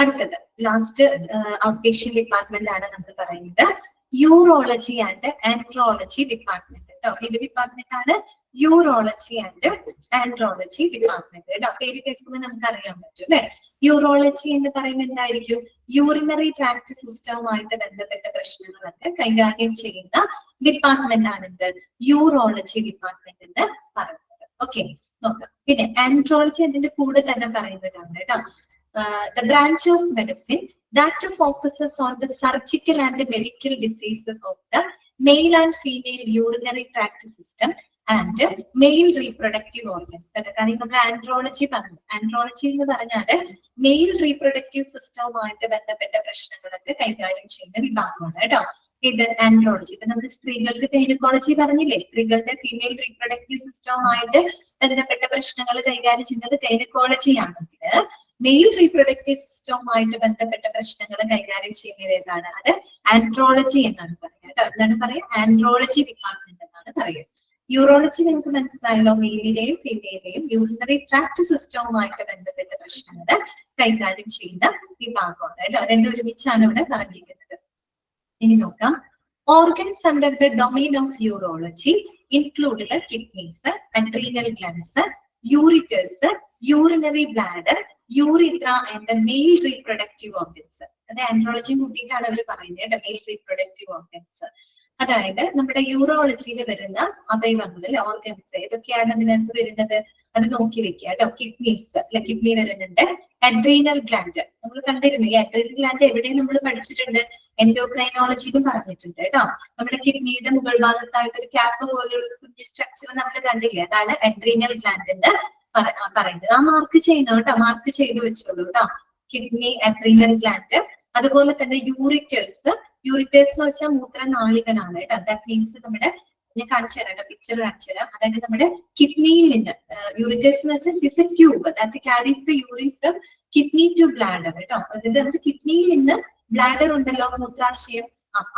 S1: അടുത്തത് ലാസ്റ്റ് ഔട്ട് പേഷ്യന്റ് ഡിപ്പാർട്ട്മെന്റ് ആണ് നമ്മൾ പറയുന്നത്. യൂറോളജി ആൻഡ് ആൻഡ്രോളജി ഡിപ്പാർട്ട്മെന്റ് കേട്ടോ. ഇത് ഡിപ്പാർട്ട്മെന്റ് ആണ് യൂറോളജി ആൻഡ് ആൻഡ്രോളജി ഡിപ്പാർട്ട്മെന്റ് കേട്ടോ. പേര് കേൾക്കുമ്പോൾ നമുക്ക് അറിയാൻ പറ്റും അല്ലെ. യൂറോളജി എന്ന് പറയുമ്പോൾ എന്തായിരിക്കും, യൂറിനറി ട്രാക്ട് സിസ്റ്റവുമായിട്ട് ബന്ധപ്പെട്ട പ്രശ്നങ്ങളൊക്കെ കൈകാര്യം ചെയ്യുന്ന ഡിപ്പാർട്ട്മെന്റ് ആണ് എന്ത്, യൂറോളജി ഡിപ്പാർട്ട്മെന്റ് എന്ന് പറയുന്നത്. ഓക്കെ, നോക്കാം. പിന്നെ ആൻഡ്രോളജി അതിന്റെ കൂടെ തന്നെ പറയുന്നതാണ് കേട്ടോ. The branch of medicine that focuses on the surgical and the medical diseases of the male and female urinary tract system and male reproductive organs. കാരണം നമ്മൾ ആൻഡ്രോളജി പറഞ്ഞു. ആൻഡ്രോളജി എന്ന് പറഞ്ഞാല് മെയിൽ റീപ്രൊഡക്റ്റീവ് സിസ്റ്റവുമായിട്ട് ബന്ധപ്പെട്ട പ്രശ്നങ്ങളൊക്കെ കൈകാര്യം ചെയ്യുന്ന വിഭാഗമാണ് കേട്ടോ. ഇത് ആൻഡ്രോളജി. ഇപ്പൊ നമ്മൾ സ്ത്രീകൾക്ക് ഗൈനക്കോളജി പറഞ്ഞില്ലേ, സ്ത്രീകളുടെ ഫീമെയിൽ റീപ്രൊഡക്റ്റീവ് സിസ്റ്റവുമായിട്ട് ബന്ധപ്പെട്ട പ്രശ്നങ്ങൾ കൈകാര്യം ചെയ്യുന്നത് ഗൈനക്കോളജി ആണെങ്കിൽ, മെയിൽ റീപ്രൊഡക്റ്റീവ് സിസ്റ്റവുമായിട്ട് ബന്ധപ്പെട്ട പ്രശ്നങ്ങൾ കൈകാര്യം ചെയ്യുന്നത് ഏതാണ്? അത് ആൻഡ്രോളജി എന്നാണ് പറയുക കേട്ടോ. എന്താണ് പറയുക? ആൻഡ്രോളജി ഡിപ്പാർട്ട്മെന്റ് എന്നാണ് പറയുക. യൂറോളജി നിങ്ങൾക്ക് മനസ്സിലായല്ലോ, മെയിലിലെയും ഫീമെയിലെയും യൂറിനറി ട്രാക്ട് സിസ്റ്റവുമായിട്ട് ബന്ധപ്പെട്ട പ്രശ്നങ്ങൾ കൈകാര്യം ചെയ്യുന്ന വിഭാഗമാണ് കേട്ടോ. രണ്ടും ഒരുമിച്ചാണ് ഇവിടെ പറഞ്ഞിരിക്കുന്നത്. ഇനി നോക്കാം. Organs under the domain of urology include the kidneys, adrenal glands, ureters, urinary bladder, urethra and the male reproductive organs. അത് ആൻഡ്രോളജി കൂട്ടിയിട്ടാണ് അവർ പറയുന്നത്, മെയിൽ റീപ്രൊഡക്റ്റീവ് ഓർഗൻസ്. അതായത് നമ്മുടെ യൂറോളജിയിൽ വരുന്ന അവയവങ്ങളിൽ ഓർഗൻസ് ഏതൊക്കെയാണ് അതിനകത്ത് വരുന്നത് അത് നോക്കി വെക്കുക കേട്ടോ. കിഡ്നീസ് അല്ലെ, കിഡ്നി വരുന്നുണ്ട്. അഡ്രീനൽ ഗ്ലാൻഡ് നമ്മൾ കണ്ടിരുന്നു. ഈ അഡ്രീനൽ ഗ്ലാൻഡ് എവിടെയും നമ്മൾ പഠിച്ചിട്ടുണ്ട്, എൻഡോക്രൈനോളജിയിലും പറഞ്ഞിട്ടുണ്ട് കേട്ടോ. നമ്മുടെ കിഡ്നിയുടെ മുകൾ ഭാഗത്തായിട്ട് ഒരു ക്യാപ്പ് പോലെയുള്ള കുഞ്ഞു സ്ട്രക്ചർ നമ്മൾ കണ്ടില്ലേ, അതാണ് അഡ്രീനൽ ഗ്ലാൻഡ് എന്ന് പറയുന്നത്. ആ മാർക്ക് ചെയ്യണം കേട്ടോ, മാർക്ക് ചെയ്ത് വെച്ചോളൂ കേട്ടോ. Kidney, adrenal gland. അതുപോലെ തന്നെ യൂറിറ്റേഴ്സ്. യൂറിറ്റേഴ്സ് എന്ന് വെച്ചാൽ മൂത്രനാളികളാണ് കേട്ടോ. ദാറ്റ് മീൻസ് നമ്മുടെ, ഞാൻ കാണിച്ചു തരാം കേട്ടോ, പിക്ചർ കാണിച്ചു തരാം. അതായത് നമ്മുടെ കിഡ്നിയിൽ നിന്ന്, യൂറിറ്റേഴ്സ് എന്ന് വെച്ചാൽ this a tube that carries the urine from kidney to bladder കേട്ടോ. അതായത് നമ്മുടെ കിഡ്നിയിൽ നിന്ന് ബ്ലാഡർ ഉണ്ടല്ലോ, മൂത്രാശയം,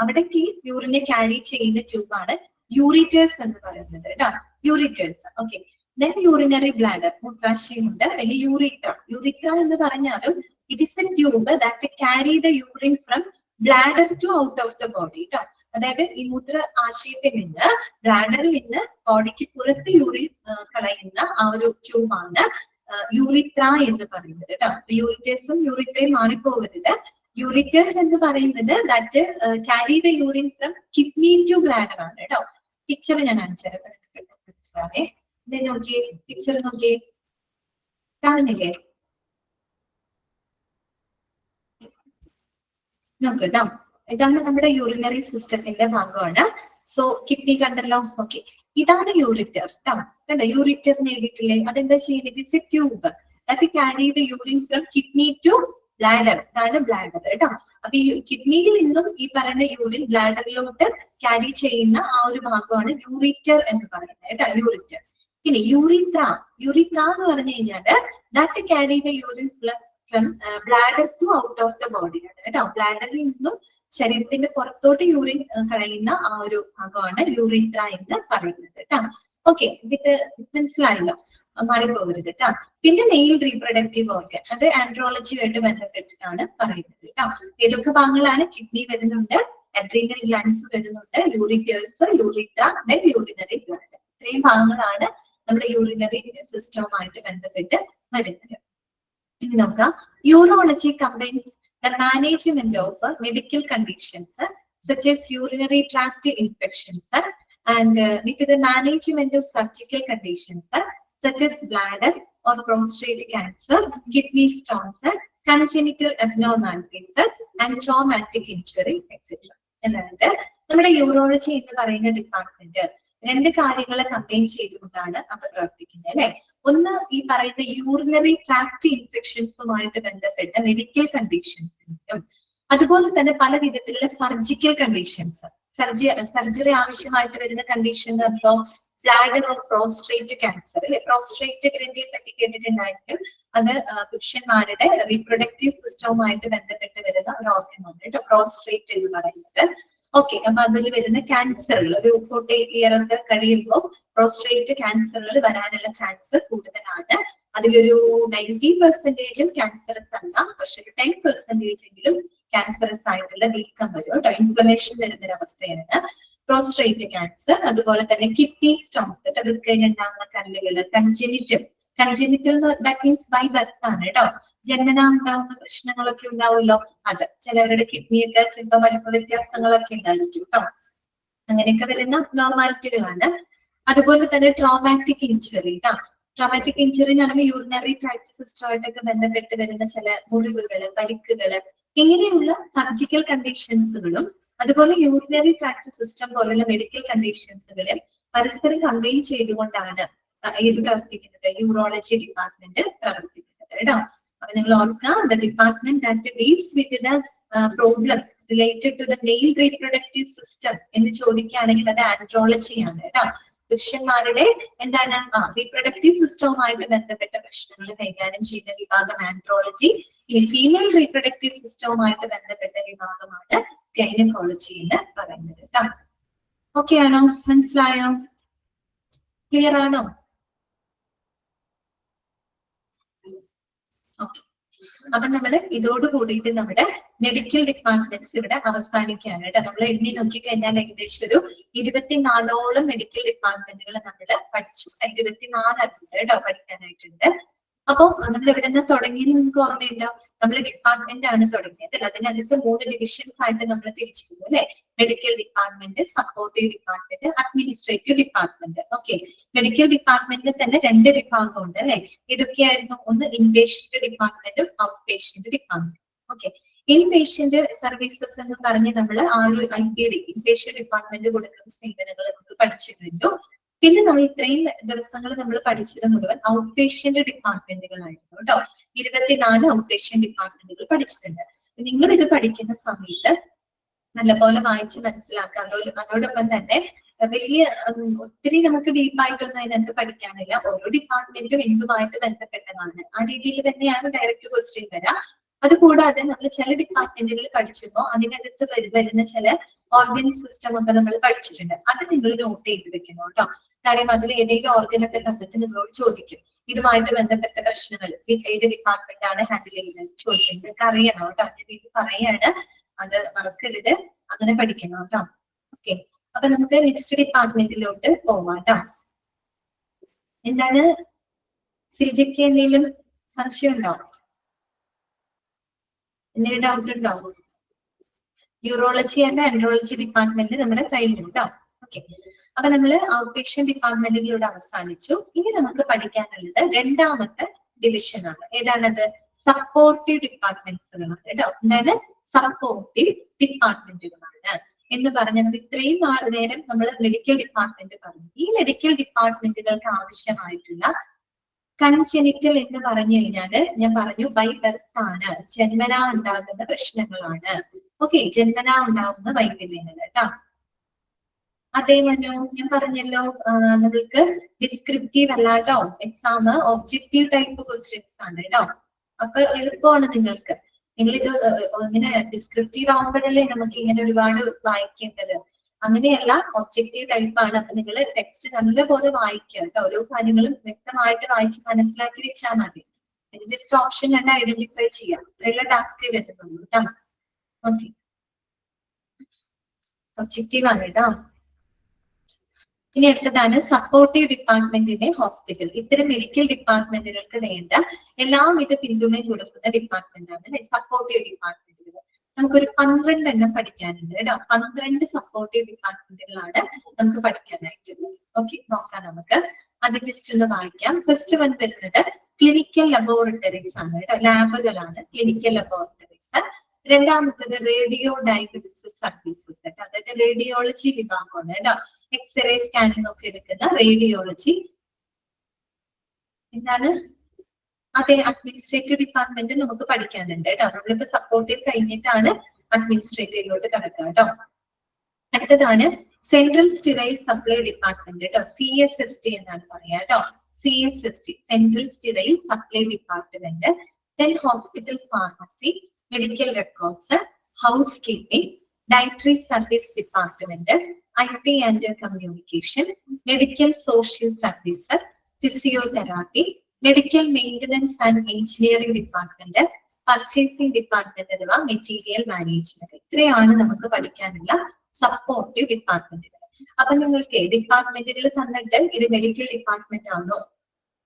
S1: അവിടേക്ക് യൂറിനെ ക്യാരി ചെയ്യുന്ന ട്യൂബാണ് യൂറിറ്റേഴ്സ് എന്ന് പറയുന്നത് കേട്ടോ. യൂറിറ്റേഴ്സ്. ഓക്കെ. ദെൻ യൂറിനറി ബ്ലാഡർ, മൂത്രാശയം ഉണ്ട്. അല്ലെങ്കിൽ യൂറിത്ര. യൂറിത്ര എന്ന് പറഞ്ഞാലും it is a tube that carry the urine from bladder to out of the body കേട്ടോ. അതായത് ഈ മൂത്ര ആശയത്തിൽ നിന്ന്, ബ്ലാഡറിൽ നിന്ന് ബോഡിക്ക് പുറത്ത് യൂറിൻ കളയുന്ന ആ ഒരു ട്യൂബാണ് യൂറിത്ര എന്ന് പറയുന്നത് കേട്ടോ. യൂറിറ്റേഴ്സും യൂറിത്രയും മാറിപ്പോകരുത്. യൂറിറ്റേഴ്സ് എന്ന് പറയുന്നത് that carry the urine from kidney to bladder ആണ് കേട്ടോ. പിക്ചർ ഞാൻ കാണിച്ചുതരാം, മനസ്സിലാവേ. ഇത് നോക്കിയേ, പിക്ചർ നോക്കിയേ, കാണുന്നില്ലേ? നോക്കട്ടോ, ഇതാണ് നമ്മുടെ യൂറിനറി സിസ്റ്റത്തിന്റെ ഭാഗമാണ്. സോ കിഡ്നി കണ്ടല്ലോ. ഓക്കെ, ഇതാണ് യൂറിറ്റർ കേട്ടോ. കണ്ടോ, യൂറിറ്റർ എഴുതിയിട്ടില്ലേ? അതെന്താ ചെയ്യുന്നത്? It's a tube that carry the urine from kidney to bladder. ഇതാണ് ബ്ലാഡർ കേട്ടോ. അപ്പൊ ഈ കിഡ്നിയിൽ നിന്നും ഈ പറയുന്ന യൂറിൻ ബ്ലാഡറിലോട്ട് ക്യാരി ചെയ്യുന്ന ആ ഒരു ഭാഗമാണ് യൂറിറ്റർ എന്ന് പറയുന്നത് കേട്ടോ. യൂറിറ്റർ. ഇനി യൂറിത്ര. യൂറിത്ര എന്ന് പറഞ്ഞു കഴിഞ്ഞാല് that carry the urine from bladder to out of the body ആണ് കേട്ടോ. ബ്ലാഡറിൽ നിന്നും ശരീരത്തിന്റെ പുറത്തോട്ട് യൂറിൻ കളയുന്ന ആ ഒരു ഭാഗമാണ് യൂറിത്ര എന്ന് പറയുന്നത് കേട്ടോ. ഓക്കെ, ഇത് മനസ്സിലായല്ലോ, മാറിപ്പോകരുത് കേട്ടോ. പിന്നെ മെയിൽ റീപ്രൊഡക്റ്റീവ് ഓർഗൻ, അത് ആൻഡ്രോളജിയുമായിട്ട് ബന്ധപ്പെട്ടിട്ടാണ് പറയുന്നത് കേട്ടോ. ഏതൊക്കെ ഭാഗങ്ങളാണ്? കിഡ്നി വരുന്നുണ്ട്, അഡ്രീനൽ ഗ്ലാൻഡ്സ് വരുന്നുണ്ട്, യൂറിറ്റേഴ്സ്, യൂറിത്ര, ദെൻ യൂറിനറി ഗ്ലാൻഡ്. ഇത്രയും ഭാഗങ്ങളാണ് നമ്മുടെ യൂറിനറി സിസ്റ്റവുമായിട്ട് ബന്ധപ്പെട്ട് വരുന്നത്. ഇനി നോക്കാം. Urology combines the management of medical conditions such as urinary tract infections and with the management of surgical conditions such as bladder or prostate cancer, kidney stones, congenital abnormalities and traumatic injury, etc. അതായത് നമ്മുടെ urology എന്ന് പറയുന്ന department രണ്ട് കാര്യങ്ങളെ combine ചെയ്തുകൊണ്ടാണ് അവിടെ പ്രവർത്തിക്കുന്നത് അല്ലെ. ഒന്ന് ഈ പറയുന്ന യൂറിനറി ട്രാക്ട് ഇൻഫെക്ഷൻസുമായിട്ട് ബന്ധപ്പെട്ട മെഡിക്കൽ കണ്ടീഷൻസിനും അതുപോലെ തന്നെ പല വിധത്തിലുള്ള സർജിക്കൽ കണ്ടീഷൻസ്, സർജറി ആവശ്യമായിട്ട് വരുന്ന കണ്ടീഷൻ എന്ന് ബ്ലാഡർ ഓർ പ്രോസ്ട്രേറ്റ് ക്യാൻസർ അല്ലെ. പ്രോസ്ട്രേറ്റ് ഗ്രന്ഥിയെ പറ്റി കേട്ടിട്ടുണ്ടായിരിക്കും. അത് പുരുഷന്മാരുടെ റീപ്രൊഡക്റ്റീവ് സിസ്റ്റവുമായിട്ട് ബന്ധപ്പെട്ട് വരുന്ന ഒരു ഓർഗനാണ് കേട്ടോ, പ്രോസ്ട്രേറ്റ് എന്ന് പറയുന്നത്. ഓക്കെ, അപ്പൊ അതിൽ വരുന്ന ക്യാൻസറുകൾ ഒരു 40 ഇയർ ഒക്കെ കഴിയുമ്പോൾ പ്രോസ്ട്രേറ്റ് ക്യാൻസറുകൾ വരാനുള്ള ചാൻസ് കൂടുതലാണ്. അതിലൊരു 90% ക്യാൻസറസ് അല്ല, പക്ഷെ ഒരു 10% എങ്കിലും ക്യാൻസറസ് ആയിട്ടുള്ള വീക്കം വരും കേട്ടോ, ഇൻഫ്ലമേഷൻ വരുന്നൊരവസ്ഥയാണ് പ്രോസ്ട്രേറ്റ് ക്യാൻസർ. അതുപോലെ തന്നെ കിഡ്നി സ്റ്റോൺസ്, വൃക്കയിലുണ്ടാകുന്ന കല്ലുകൾ, congenital that means by birth ആണ് കേട്ടോ. ജന്മനാ ഉണ്ടാകുന്ന പ്രശ്നങ്ങളൊക്കെ ഉണ്ടാവുമല്ലോ, അത് ചിലവരുടെ കിഡ്നിയൊക്കെ ചിലപ്പോൾ വലിപ്പ വ്യത്യാസങ്ങളൊക്കെ ഉണ്ടായിരിക്കും കേട്ടോ. അങ്ങനെയൊക്കെ വരുന്ന നോർമാലിറ്റികളാണ്. അതുപോലെ തന്നെ ട്രോമാറ്റിക് ഇഞ്ചുറി കേട്ടോ. ട്രോമാറ്റിക് ഇഞ്ചുറി എന്ന് പറയുമ്പോൾ യൂറിനറി ട്രാക്ട് സിസ്റ്റമായിട്ടൊക്കെ ബന്ധപ്പെട്ട് വരുന്ന ചില മുറിവുകള്, പരിക്കുകള്, ഇങ്ങനെയുള്ള സർജിക്കൽ കണ്ടീഷൻസുകളും അതുപോലെ യൂറിനറി ട്രാക്ട് സിസ്റ്റം പോലുള്ള മെഡിക്കൽ കണ്ടീഷൻസുകളെ പരസ്പരം കമ്പൈൻ ചെയ്തുകൊണ്ടാണ് ഏത് പ്രവർത്തിക്കുന്നത്, യൂറോളജി ഡിപ്പാർട്ട്മെന്റ് പ്രവർത്തിക്കുന്നത് കേട്ടോ. അപ്പൊ നിങ്ങൾ ഓർക്കുക, the department that deals with the problems related to the male reproductive system എന്ന് ചോദിക്കുകയാണെങ്കിൽ അത് ആൻഡ്രോളജി ആണ് കേട്ടോ. പുരുഷന്മാരുടെ എന്താണ് റീപ്രൊഡക്റ്റീവ് സിസ്റ്റവുമായിട്ട് ബന്ധപ്പെട്ട പ്രശ്നങ്ങൾ കൈകാര്യം ചെയ്യുന്ന വിഭാഗം ആൻഡ്രോളജി. ഈ ഫീമെയിൽ റീപ്രൊഡക്റ്റീവ് സിസ്റ്റവുമായിട്ട് ബന്ധപ്പെട്ട വിഭാഗമാണ് ഗൈനക്കോളജി എന്ന് പറയുന്നത് കേട്ടോ. ഓക്കെ ആണോ? മനസ്സിലായോ? ക്ലിയർ ആണോ? ഓക്കെ. അപ്പൊ നമ്മള് ഇതോട് കൂടിയിട്ട് നമ്മുടെ മെഡിക്കൽ ഡിപ്പാർട്ട്മെന്റ്സ് ഇവിടെ അവസാനിക്കുകയാണ് കേട്ടോ. നമ്മൾ എണ്ണി നോക്കിക്കഴിഞ്ഞാൽ ഏകദേശം ഒരു 24ഓളം മെഡിക്കൽ ഡിപ്പാർട്ട്മെന്റുകൾ നമ്മൾ പഠിച്ചു. 24 കേട്ടോ പഠിക്കാനായിട്ടുണ്ട്. അപ്പൊ നമ്മൾ എവിടെ നിന്ന് തുടങ്ങിയെന്ന് നിങ്ങൾക്ക് ഓർമ്മയുണ്ടോ? നമ്മൾ ഡിപ്പാർട്ട്മെന്റ് ആണ് തുടങ്ങിയത്. അതിനകത്ത് 3 ഡിവിഷൻസ് ആയിട്ട് നമ്മൾ തിരിച്ചിരുന്നു അല്ലെ? Medical department, supportive department, administrative department. Okay. Medical ഡിപ്പാർട്ട്മെന്റിൽ തന്നെ 2 വിഭാഗമുണ്ട് അല്ലെ? ഇതൊക്കെയായിരുന്നു. ഒന്ന് ഇൻപേഷ്യന്റ് ഡിപ്പാർട്ട്മെന്റും ഔട്ട് പേഷ്യന്റ് ഡിപ്പാർട്ട്മെന്റും. ഓക്കെ. ഇൻപേഷ്യന്റ് സർവീസസ് എന്ന് പറഞ്ഞ് നമ്മൾ IPD ഇൻപേഷ്യന്റ് ഡിപ്പാർട്ട്മെന്റ് കൊടുക്കുന്ന സേവനങ്ങൾ നമ്മൾ പഠിച്ചു കഴിഞ്ഞു. പിന്നെ നമ്മൾ ഇത്രയും ദിവസങ്ങൾ നമ്മൾ പഠിച്ചത് മുഴുവൻ ഔട്ട് പേഷ്യന്റ് ഡിപ്പാർട്ട്മെന്റുകളായിരുന്നു കേട്ടോ. 24 ഔട്ട് പേഷ്യന്റ് ഡിപ്പാർട്ട്മെന്റുകൾ പഠിച്ചിട്ടുണ്ട്. നിങ്ങൾ ഇത് പഠിക്കുന്ന സമയത്ത് നല്ലപോലെ വായിച്ച് മനസ്സിലാക്കുക. അതോടൊപ്പം തന്നെ വലിയ ഒത്തിരി നമുക്ക് ഡീപ്പായിട്ടൊന്നും അതിനകത്ത് പഠിക്കാനില്ല. ഓരോ ഡിപ്പാർട്ട്മെന്റും എന്തുമായിട്ട് ബന്ധപ്പെട്ടതാണ്. ആ രീതിയിൽ തന്നെയാണ് ഡയറക്റ്റ് ക്വസ്റ്റ്യൻ വരാം. അതുകൂടാതെ നമ്മൾ ചില ഡിപ്പാർട്ട്മെന്റുകൾ പഠിച്ചപ്പോ അതിനകത്ത് വരുന്ന ചില ഓർഗൻ സിസ്റ്റം ഒക്കെ നമ്മൾ പഠിച്ചിട്ടുണ്ട്. അത് നിങ്ങൾ നോട്ട് ചെയ്ത് വെക്കണം കേട്ടോ. കാര്യം അതിൽ ഏതെങ്കിലും ഓർഗനൊക്കെ തന്നിട്ട് നിങ്ങളോട് ചോദിക്കും ഇതുമായിട്ട് ബന്ധപ്പെട്ട പ്രശ്നങ്ങൾ ഏത് ഡിപ്പാർട്ട്മെന്റ് ആണ് ഹാൻഡിൽ ചെയ്യുന്നത് ചോദിക്കും. നിങ്ങൾക്ക് അറിയണം കേട്ടോ. ഞാൻ വീട്ടിൽ പറയാണ്, അത് മറക്കരുത്. അങ്ങനെ പഠിക്കണം കേട്ടോ. ഓക്കെ. അപ്പൊ നമുക്ക് നെക്സ്റ്റ് ഡിപ്പാർട്ട്മെന്റിലോട്ട് പോവാം കേട്ടോ. എന്താണ് സിൽജയ്ക്ക് എന്തെങ്കിലും സംശയം ഉണ്ടോ? എന്തെങ്കിലും ഡൗട്ട് ഉണ്ടോ? യൂറോളജി ആൻഡ് ആൻഡ്രോളജി ഡിപ്പാർട്ട്മെന്റ് നമ്മുടെ കയ്യിലുണ്ട്. ഓക്കെ. അപ്പൊ നമ്മള് ഔട്ട് പേഷ്യന്റ് ഡിപ്പാർട്ട്മെന്റിലൂടെ അവസാനിച്ചു. ഇനി നമുക്ക് പഠിക്കാനുള്ളത് 2ാമത്തെ ഡിവിഷൻ ആണ്. ഏതാണത്? സപ്പോർട്ടീവ് ഡിപ്പാർട്ട്മെന്റ്സുകളാണ് കേട്ടോ. എന്താണ്? സപ്പോർട്ടീവ് ഡിപ്പാർട്ട്മെന്റുകളാണ് എന്ന് പറഞ്ഞാൽ ഇത്രയും നേരം നമ്മൾ മെഡിക്കൽ ഡിപ്പാർട്ട്മെന്റ് പറഞ്ഞു. ഈ മെഡിക്കൽ ഡിപ്പാർട്ട്മെന്റുകൾക്ക് ആവശ്യമായിട്ടുള്ള കൺജെനിറ്റൽ എന്ന് പറഞ്ഞു കഴിഞ്ഞാല് ഞാൻ പറഞ്ഞു ബൈ ബർത്ത് ആണ്, ജന്മനാ ഉണ്ടാകുന്ന പ്രശ്നങ്ങളാണ്. ഓക്കെ. ജന്മനാ ഉണ്ടാകുന്ന വൈകല്യങ്ങൾ കേട്ടോ. അതേ മനു ഞാൻ പറഞ്ഞല്ലോ നിങ്ങൾക്ക് ഡിസ്ക്രിപ്റ്റീവ് അല്ല കേട്ടോ. എക്സാം ഒബ്ജക്റ്റീവ് ടൈപ്പ് ക്വസ്റ്റ്യൻസ് ആണ് കേട്ടോ. അപ്പൊ എളുപ്പമാണ് നിങ്ങൾക്ക്. നിങ്ങളിത് ഇങ്ങനെ ഡിസ്ക്രിപ്റ്റീവ് ആകുമ്പോഴല്ലേ നമുക്ക് ഇങ്ങനെ ഒരുപാട് വായിക്കേണ്ടത്. അങ്ങനെയല്ല, ഒബ്ജക്റ്റീവ് ടൈപ്പ് ആണ്. അപ്പൊ നിങ്ങൾ ടെക്സ്റ്റ് നല്ലപോലെ വായിക്കുക കേട്ടോ. ഓരോ കാര്യങ്ങളും വ്യക്തമായിട്ട് വായിച്ച് മനസ്സിലാക്കി വെച്ചാൽ മതി. ജസ്റ്റ് ഓപ്ഷൻ കണ്ട് ഐഡന്റിഫൈ ചെയ്യാം. ഇത്രയുള്ള ടാസ്ക് വരുന്നുള്ളൂ കേട്ടോ. ഓക്കെ. ഒബ്ജക്റ്റീവ് ആണ് കേട്ടോ. ഇനി അടുത്തതാണ് സപ്പോർട്ടീവ് ഡിപ്പാർട്ട്മെന്റിന്റെ ഹോസ്പിറ്റൽ. ഇത്തരം മെഡിക്കൽ ഡിപ്പാർട്ട്മെന്റുകൾക്ക് വേണ്ട എല്ലാവിധ പിന്തുണയും കൊടുക്കുന്ന ഡിപ്പാർട്ട്മെന്റ് ആണ് അല്ലെ സപ്പോർട്ടീവ് ഡിപ്പാർട്ട്മെന്റുകൾ. നമുക്കൊരു 12 എണ്ണം പഠിക്കാനുണ്ട് കേട്ടോ. 12 സപ്പോർട്ടീവ് ഡിപ്പാർട്ട്മെന്റുകളാണ് നമുക്ക് പഠിക്കാനായിട്ടുള്ളത്. ഓക്കെ. നോക്കാം നമുക്ക്. അത് ജസ്റ്റ് ഒന്ന് വായിക്കാം. ഫസ്റ്റ് വൺ വരുന്നത് ക്ലിനിക്കൽ ലബോറട്ടറീസ് ആണ് കേട്ടോ. ലാബുകളാണ് ക്ലിനിക്കൽ ലബോറട്ടറീസ്. 2ാമത്തത് റേഡിയോ ഡയഗ്നോസിസ് സർവീസസ് കേട്ടോ. അതായത് റേഡിയോളജി വിഭാഗമാണ് കേട്ടോ. എക്സ്റേ സ്കാനിങ് ഒക്കെ എടുക്കുന്ന റേഡിയോളജി. എന്താണ്? അതെ, അഡ്മിനിസ്ട്രേറ്റീവ് ഡിപ്പാർട്ട്മെന്റ് നമുക്ക് പഠിക്കാനുണ്ട് കേട്ടോ. നമ്മളിപ്പോ സപ്പോർട്ടീവ് കഴിഞ്ഞിട്ടാണ് അഡ്മിനിസ്ട്രേറ്റീവിലോട്ട് കിടക്കുക കേട്ടോ. അടുത്തതാണ് സെൻട്രൽ സ്റ്റെറൈൽ സപ്ലൈ ഡിപ്പാർട്ട്മെന്റ് കേട്ടോ. CSSD എന്നാണ് പറയാ കേട്ടോ. CSSD central sterile supply department. Then hospital pharmacy, medical records, house keeping, dietary service department, IT and communication, medical social service, physiotherapy, medical maintenance and engineering department, purchasing department അഥവാ material management. ഇത്രയാണ് നമുക്ക് പഠിക്കാനുള്ള supportive ഡിപ്പാർട്ട്മെന്റുകൾ. അപ്പൊ നിങ്ങൾക്ക് ഡിപ്പാർട്ട്മെന്റുകൾ തന്നിട്ട് ഇത് medical department ആണോ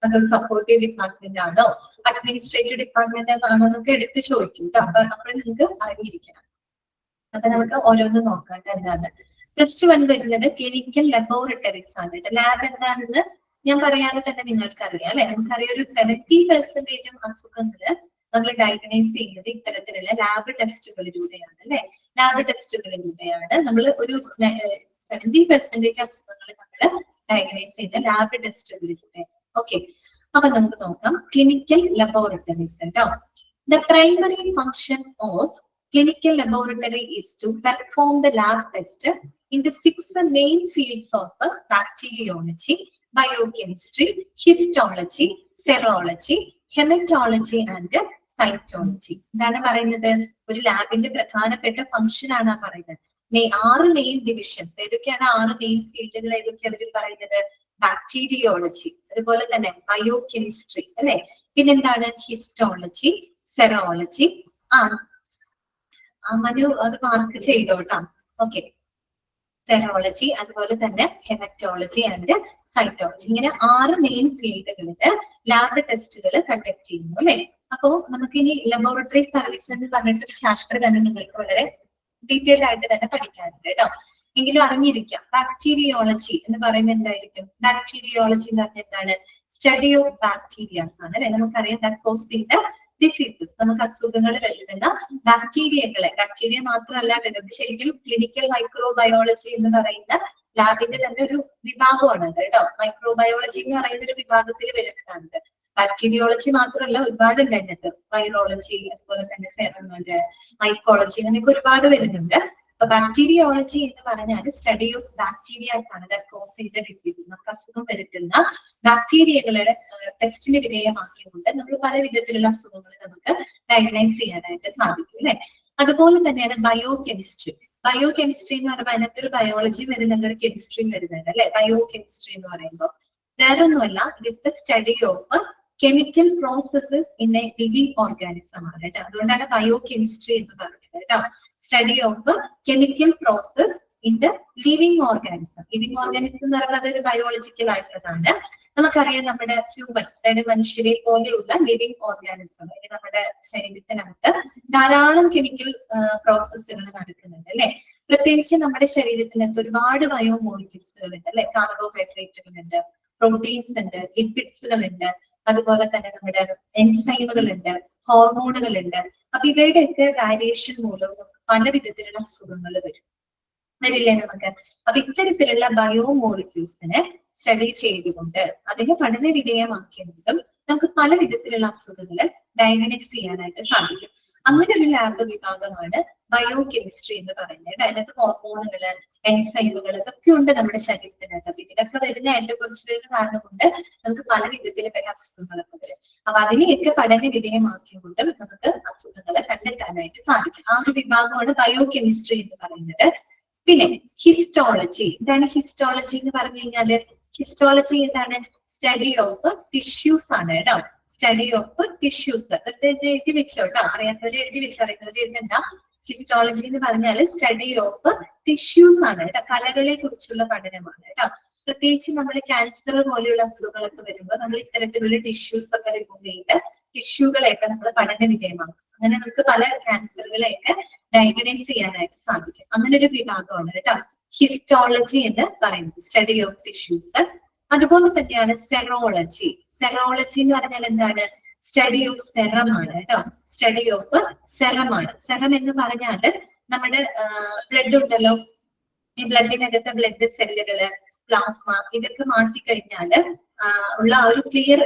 S1: അത് സപ്പോർട്ടീവ് ഡിപ്പാർട്ട്മെന്റ് ആണോ അഡ്മിനിസ്ട്രേറ്റീവ് ഡിപ്പാർട്ട്മെന്റ് ആണോ എന്നൊക്കെ എടുത്ത് ചോദിക്കും കേട്ടോ. അപ്പൊ അപ്പോൾ നിങ്ങൾക്ക് അറിയിരിക്കണം. അപ്പൊ നമുക്ക് ഓരോന്ന് നോക്കാം എന്താണ്. ഫസ്റ്റ് വൺ വരുന്നത് ക്ലിനിക്കൽ ലബോറട്ടറീസ് ആണ് കേട്ടോ. ലാബ് എന്താണെന്ന് ഞാൻ പറയാതെ തന്നെ നിങ്ങൾക്ക് അറിയാം അല്ലെ. നമുക്കറിയാം ഒരു 70% അസുഖങ്ങള് നമ്മൾ ഡയഗ്നൈസ് ചെയ്യുന്നത് ഇത്തരത്തിലുള്ള ലാബ് ടെസ്റ്റുകളിലൂടെയാണ് അല്ലെ. ലാബ് ടെസ്റ്റുകളിലൂടെയാണ് നമ്മൾ ഒരു 70% അസുഖങ്ങൾ നമ്മൾ ഡയഗ്നൈസ് ചെയ്യുന്ന ലാബ് ടെസ്റ്റുകളിലൂടെ. ഓക്കെ. അപ്പൊ നമുക്ക് നോക്കാം ക്ലിനിക്കൽ ലബോറട്ടറീസ് കേട്ടോ. The primary function of clinical laboratory is to perform the lab test in the 6 main fields of bacteriology, biochemistry, histology, serology, hematology and cytology. എന്താണ് പറയുന്നത്? ഒരു ലാബിന്റെ പ്രധാനപ്പെട്ട ഫംഗ്ഷൻ ആണ് പറയുന്നത്. 6 മെയിൻ ഡിവിഷൻസ്. ഏതൊക്കെയാണ് 6 മെയിൻ ഫീൽഡുകൾ? ഏതൊക്കെയാണ് അവർ പറയുന്നത്? ബാക്ടീരിയോളജി, അതുപോലെ തന്നെ ബയോകെമിസ്ട്രി, അല്ലെ? പിന്നെന്താണ്? Histology, serology. മനു അത് മാർക്ക് ചെയ്തോട്ടാ. ഓക്കെ, സെറോളജി, അതുപോലെ തന്നെ ഹെമറ്റോളജി ആൻഡ് സൈറ്റോളജി. ഇങ്ങനെ 6 മെയിൻ ഫീൽഡുകളില് ലാബ് ടെസ്റ്റുകൾ കണ്ടക്ട് ചെയ്യുന്നു, അല്ലെ? അപ്പോ നമുക്ക് ഇനി ലബോറട്ടറി സർവീസ് എന്ന് പറഞ്ഞിട്ടൊരു ചാപ്റ്റർ തന്നെ നിങ്ങൾക്ക് വളരെ ഡീറ്റെയിൽ ആയിട്ട് തന്നെ പഠിക്കാനുണ്ട് കേട്ടോ. എങ്കിലും അറിഞ്ഞിരിക്കാം. ബാക്ടീരിയോളജി എന്ന് പറയുമ്പോൾ എന്തായിരിക്കും? ബാക്ടീരിയോളജി എന്ന് പറഞ്ഞാൽ എന്താണ്? സ്റ്റഡി ഓഫ് ബാക്ടീരിയാസ് ആണ്, അല്ലെ? നമുക്കറിയാം ദാറ്റ് കോസിംഗ് ദ ഡിസീസസ്. നമുക്ക് അസുഖങ്ങൾ വരുന്ന ബാക്ടീരിയകളെ, ബാക്ടീരിയ മാത്രമല്ല, ഇത് ശരിക്കും ക്ലിനിക്കൽ മൈക്രോബയോളജി എന്ന് പറയുന്ന ലാബിന്റെ തന്നെ ഒരു വിഭാഗമാണ് അത് കേട്ടോ. മൈക്രോബയോളജി എന്ന് പറയുന്ന ഒരു വിഭാഗത്തിൽ വരുന്നതാണ്. ബാക്ടീരിയോളജി മാത്രമല്ല, ഒരുപാട് ഉണ്ട് അതിനകത്ത്. വൈറോളജി, അതുപോലെ തന്നെ സെറോളജി, മൈക്കോളജി, അങ്ങനെയൊക്കെ ഒരുപാട് വരുന്നുണ്ട്. അപ്പൊ ബാക്ടീരിയോളജി എന്ന് പറഞ്ഞാൽ സ്റ്റഡി ഓഫ് ബാക്ടീരിയാസ് ആണ് ദാറ്റ് കോസിംഗ് ദ ഡിസീസ്. നമുക്ക് അസുഖം വരുത്തുന്ന ബാക്ടീരിയകളെ ടെസ്റ്റിന് വിധേയമാക്കിക്കൊണ്ട് നമ്മൾ പല വിധത്തിലുള്ള അസുഖങ്ങൾ നമുക്ക് ഡയഗ്നൈസ് ചെയ്യാനായിട്ട് സാധിക്കും, അല്ലെ? അതുപോലെ തന്നെയാണ് ബയോകെമിസ്ട്രി. ബയോകെമിസ്ട്രി എന്ന് പറയുമ്പോൾ അതിനകത്തൊരു ബയോളജി വരുന്നുണ്ട്, ഒരു കെമിസ്ട്രിയും വരുന്നുണ്ട്, അല്ലെ? ബയോകെമിസ്ട്രി എന്ന് പറയുമ്പോൾ വേറൊന്നുമല്ല, it is the study of chemical processes in A living organism ആണ് കേട്ടോ. അതുകൊണ്ടാണ് ബയോകെമിസ്ട്രി എന്ന് പറയുന്നത് കേട്ടോ. Study of chemical process in the living organism. Living organism എന്ന് പറയുന്നത് അതൊരു ബയോളജിക്കൽ ആയിട്ടുള്ളതാണ്. നമുക്കറിയാം നമ്മുടെ ഹ്യൂമൻ, അതായത് മനുഷ്യരെ പോലെയുള്ള ലിവിംഗ് ഓർഗാനിസം, അതായത് നമ്മുടെ ശരീരത്തിനകത്ത് ധാരാളം കെമിക്കൽ പ്രോസസ്സുകൾ നടക്കുന്നുണ്ട്, അല്ലെ? പ്രത്യേകിച്ച് നമ്മുടെ ശരീരത്തിനകത്ത് ഒരുപാട് ബയോമോളിക്യൂൾസുകൾ ഉണ്ട്, അല്ലെ? കാർബോഹൈഡ്രേറ്റുകൾ ഉണ്ട്, പ്രോട്ടീൻസ് ഉണ്ട്, ലിപ്പിഡ്സുകൾ ഉണ്ട്, അതുപോലെ തന്നെ നമ്മുടെ എൻസൈമുകൾ ഉണ്ട്, ഹോർമോണുകൾ ഉണ്ട്. അപ്പൊ ഇവയുടെയൊക്കെ വേരിയേഷൻ മൂലം പല വിധത്തിലുള്ള അസുഖങ്ങൾ വരില്ലേ നമുക്ക്? അപ്പൊ ഇത്തരത്തിലുള്ള ബയോമോളിക്യൂൾസിനെ സ്റ്റഡി ചെയ്തുകൊണ്ട് അതിനെ പഠന വിധേയമാക്കിയതുകൊണ്ടും നമുക്ക് പല വിധത്തിലുള്ള അസുഖങ്ങൾ ഡയഗ്നോസ് ചെയ്യാനായിട്ട് സാധിക്കും. അങ്ങനെ ഒരു ലാബ് വിഭാഗമാണ് ബയോകെമിസ്ട്രി എന്ന് പറയുന്നത്. അതിനകത്ത് ഹോർമോണുകള്, എൻസൈമുകൾ, ഇതൊക്കെ ഉണ്ട് നമ്മുടെ ശരീരത്തിനകത്ത്. അപ്പൊ ഇതിനൊക്കെ വരുന്ന ഏറ്റക്കുറച്ചിലുകൾ കാരണം കൊണ്ട് നമുക്ക് പല വിധത്തിലുള്ള അസുഖങ്ങളൊക്കെ വരും. അപ്പൊ അതിനെയൊക്കെ പഠന വിധേയമാക്കിയതുകൊണ്ടും നമുക്ക് അസുഖങ്ങളെ കണ്ടെത്താനായിട്ട് സാധിക്കും. ആ ഒരു വിഭാഗമാണ് ബയോകെമിസ്ട്രി എന്ന് പറയുന്നത്. പിന്നെ ഹിസ്റ്റോളജി. എന്താണ് ഹിസ്റ്റോളജി എന്ന് പറഞ്ഞു കഴിഞ്ഞാല്? ഹിസ്റ്റോളജി എന്താണ്? സ്റ്റഡി ഓഫ് ടിഷ്യൂസ് ആണ് കേട്ടോ. Study of tissues. എഴുതി വെച്ചോട്ടോ, അറിയാത്തവര് എഴുതി വെച്ചോ, അറിയുന്നവര് എഴുതണ്ട. ഹിസ്റ്റോളജി എന്ന് പറഞ്ഞാൽ സ്റ്റഡി ഓഫ് ടിഷ്യൂസ് ആണ് കേട്ടോ. കലകളെ കുറിച്ചുള്ള പഠനമാണ് കേട്ടോ. പ്രത്യേകിച്ച് നമ്മൾ ക്യാൻസർ പോലെയുള്ള അസുഖങ്ങളൊക്കെ വരുമ്പോൾ നമ്മൾ ഇത്തരത്തിലുള്ള ടിഷ്യൂസ് ഒക്കെ റിമൂവ് ചെയ്ത് ടിഷ്യൂകളെയൊക്കെ നമ്മൾ പഠന വിധേയമാക്കും. അങ്ങനെ നമുക്ക് പല ക്യാൻസറുകളെയൊക്കെ ഡയഗ്നൈസ് ചെയ്യാനായിട്ട് സാധിക്കും. അങ്ങനെ ഒരു വിഭാഗമാണ് കേട്ടോ ഹിസ്റ്റോളജി എന്ന് പറയുന്നത്, സ്റ്റഡി ഓഫ് ടിഷ്യൂസ്. അതുപോലെ തന്നെയാണ് സെറോളജി. സെറോളജി എന്ന് പറഞ്ഞാൽ എന്താണ്? സ്റ്റഡി ഓഫ് സെറം ആണ് കേട്ടോ. സ്റ്റഡി ഓഫ് സെറം ആണ്. സെറം എന്ന് പറഞ്ഞാല് നമ്മുടെ ബ്ലഡ് ഉണ്ടല്ലോ, ഈ ബ്ലഡിനകത്തെ ബ്ലഡ് സെല്ലുകള്, പ്ലാസ്മ, ഇതൊക്കെ മാറ്റിക്കഴിഞ്ഞാല് ഉള്ള ആ ഒരു ക്ലിയർ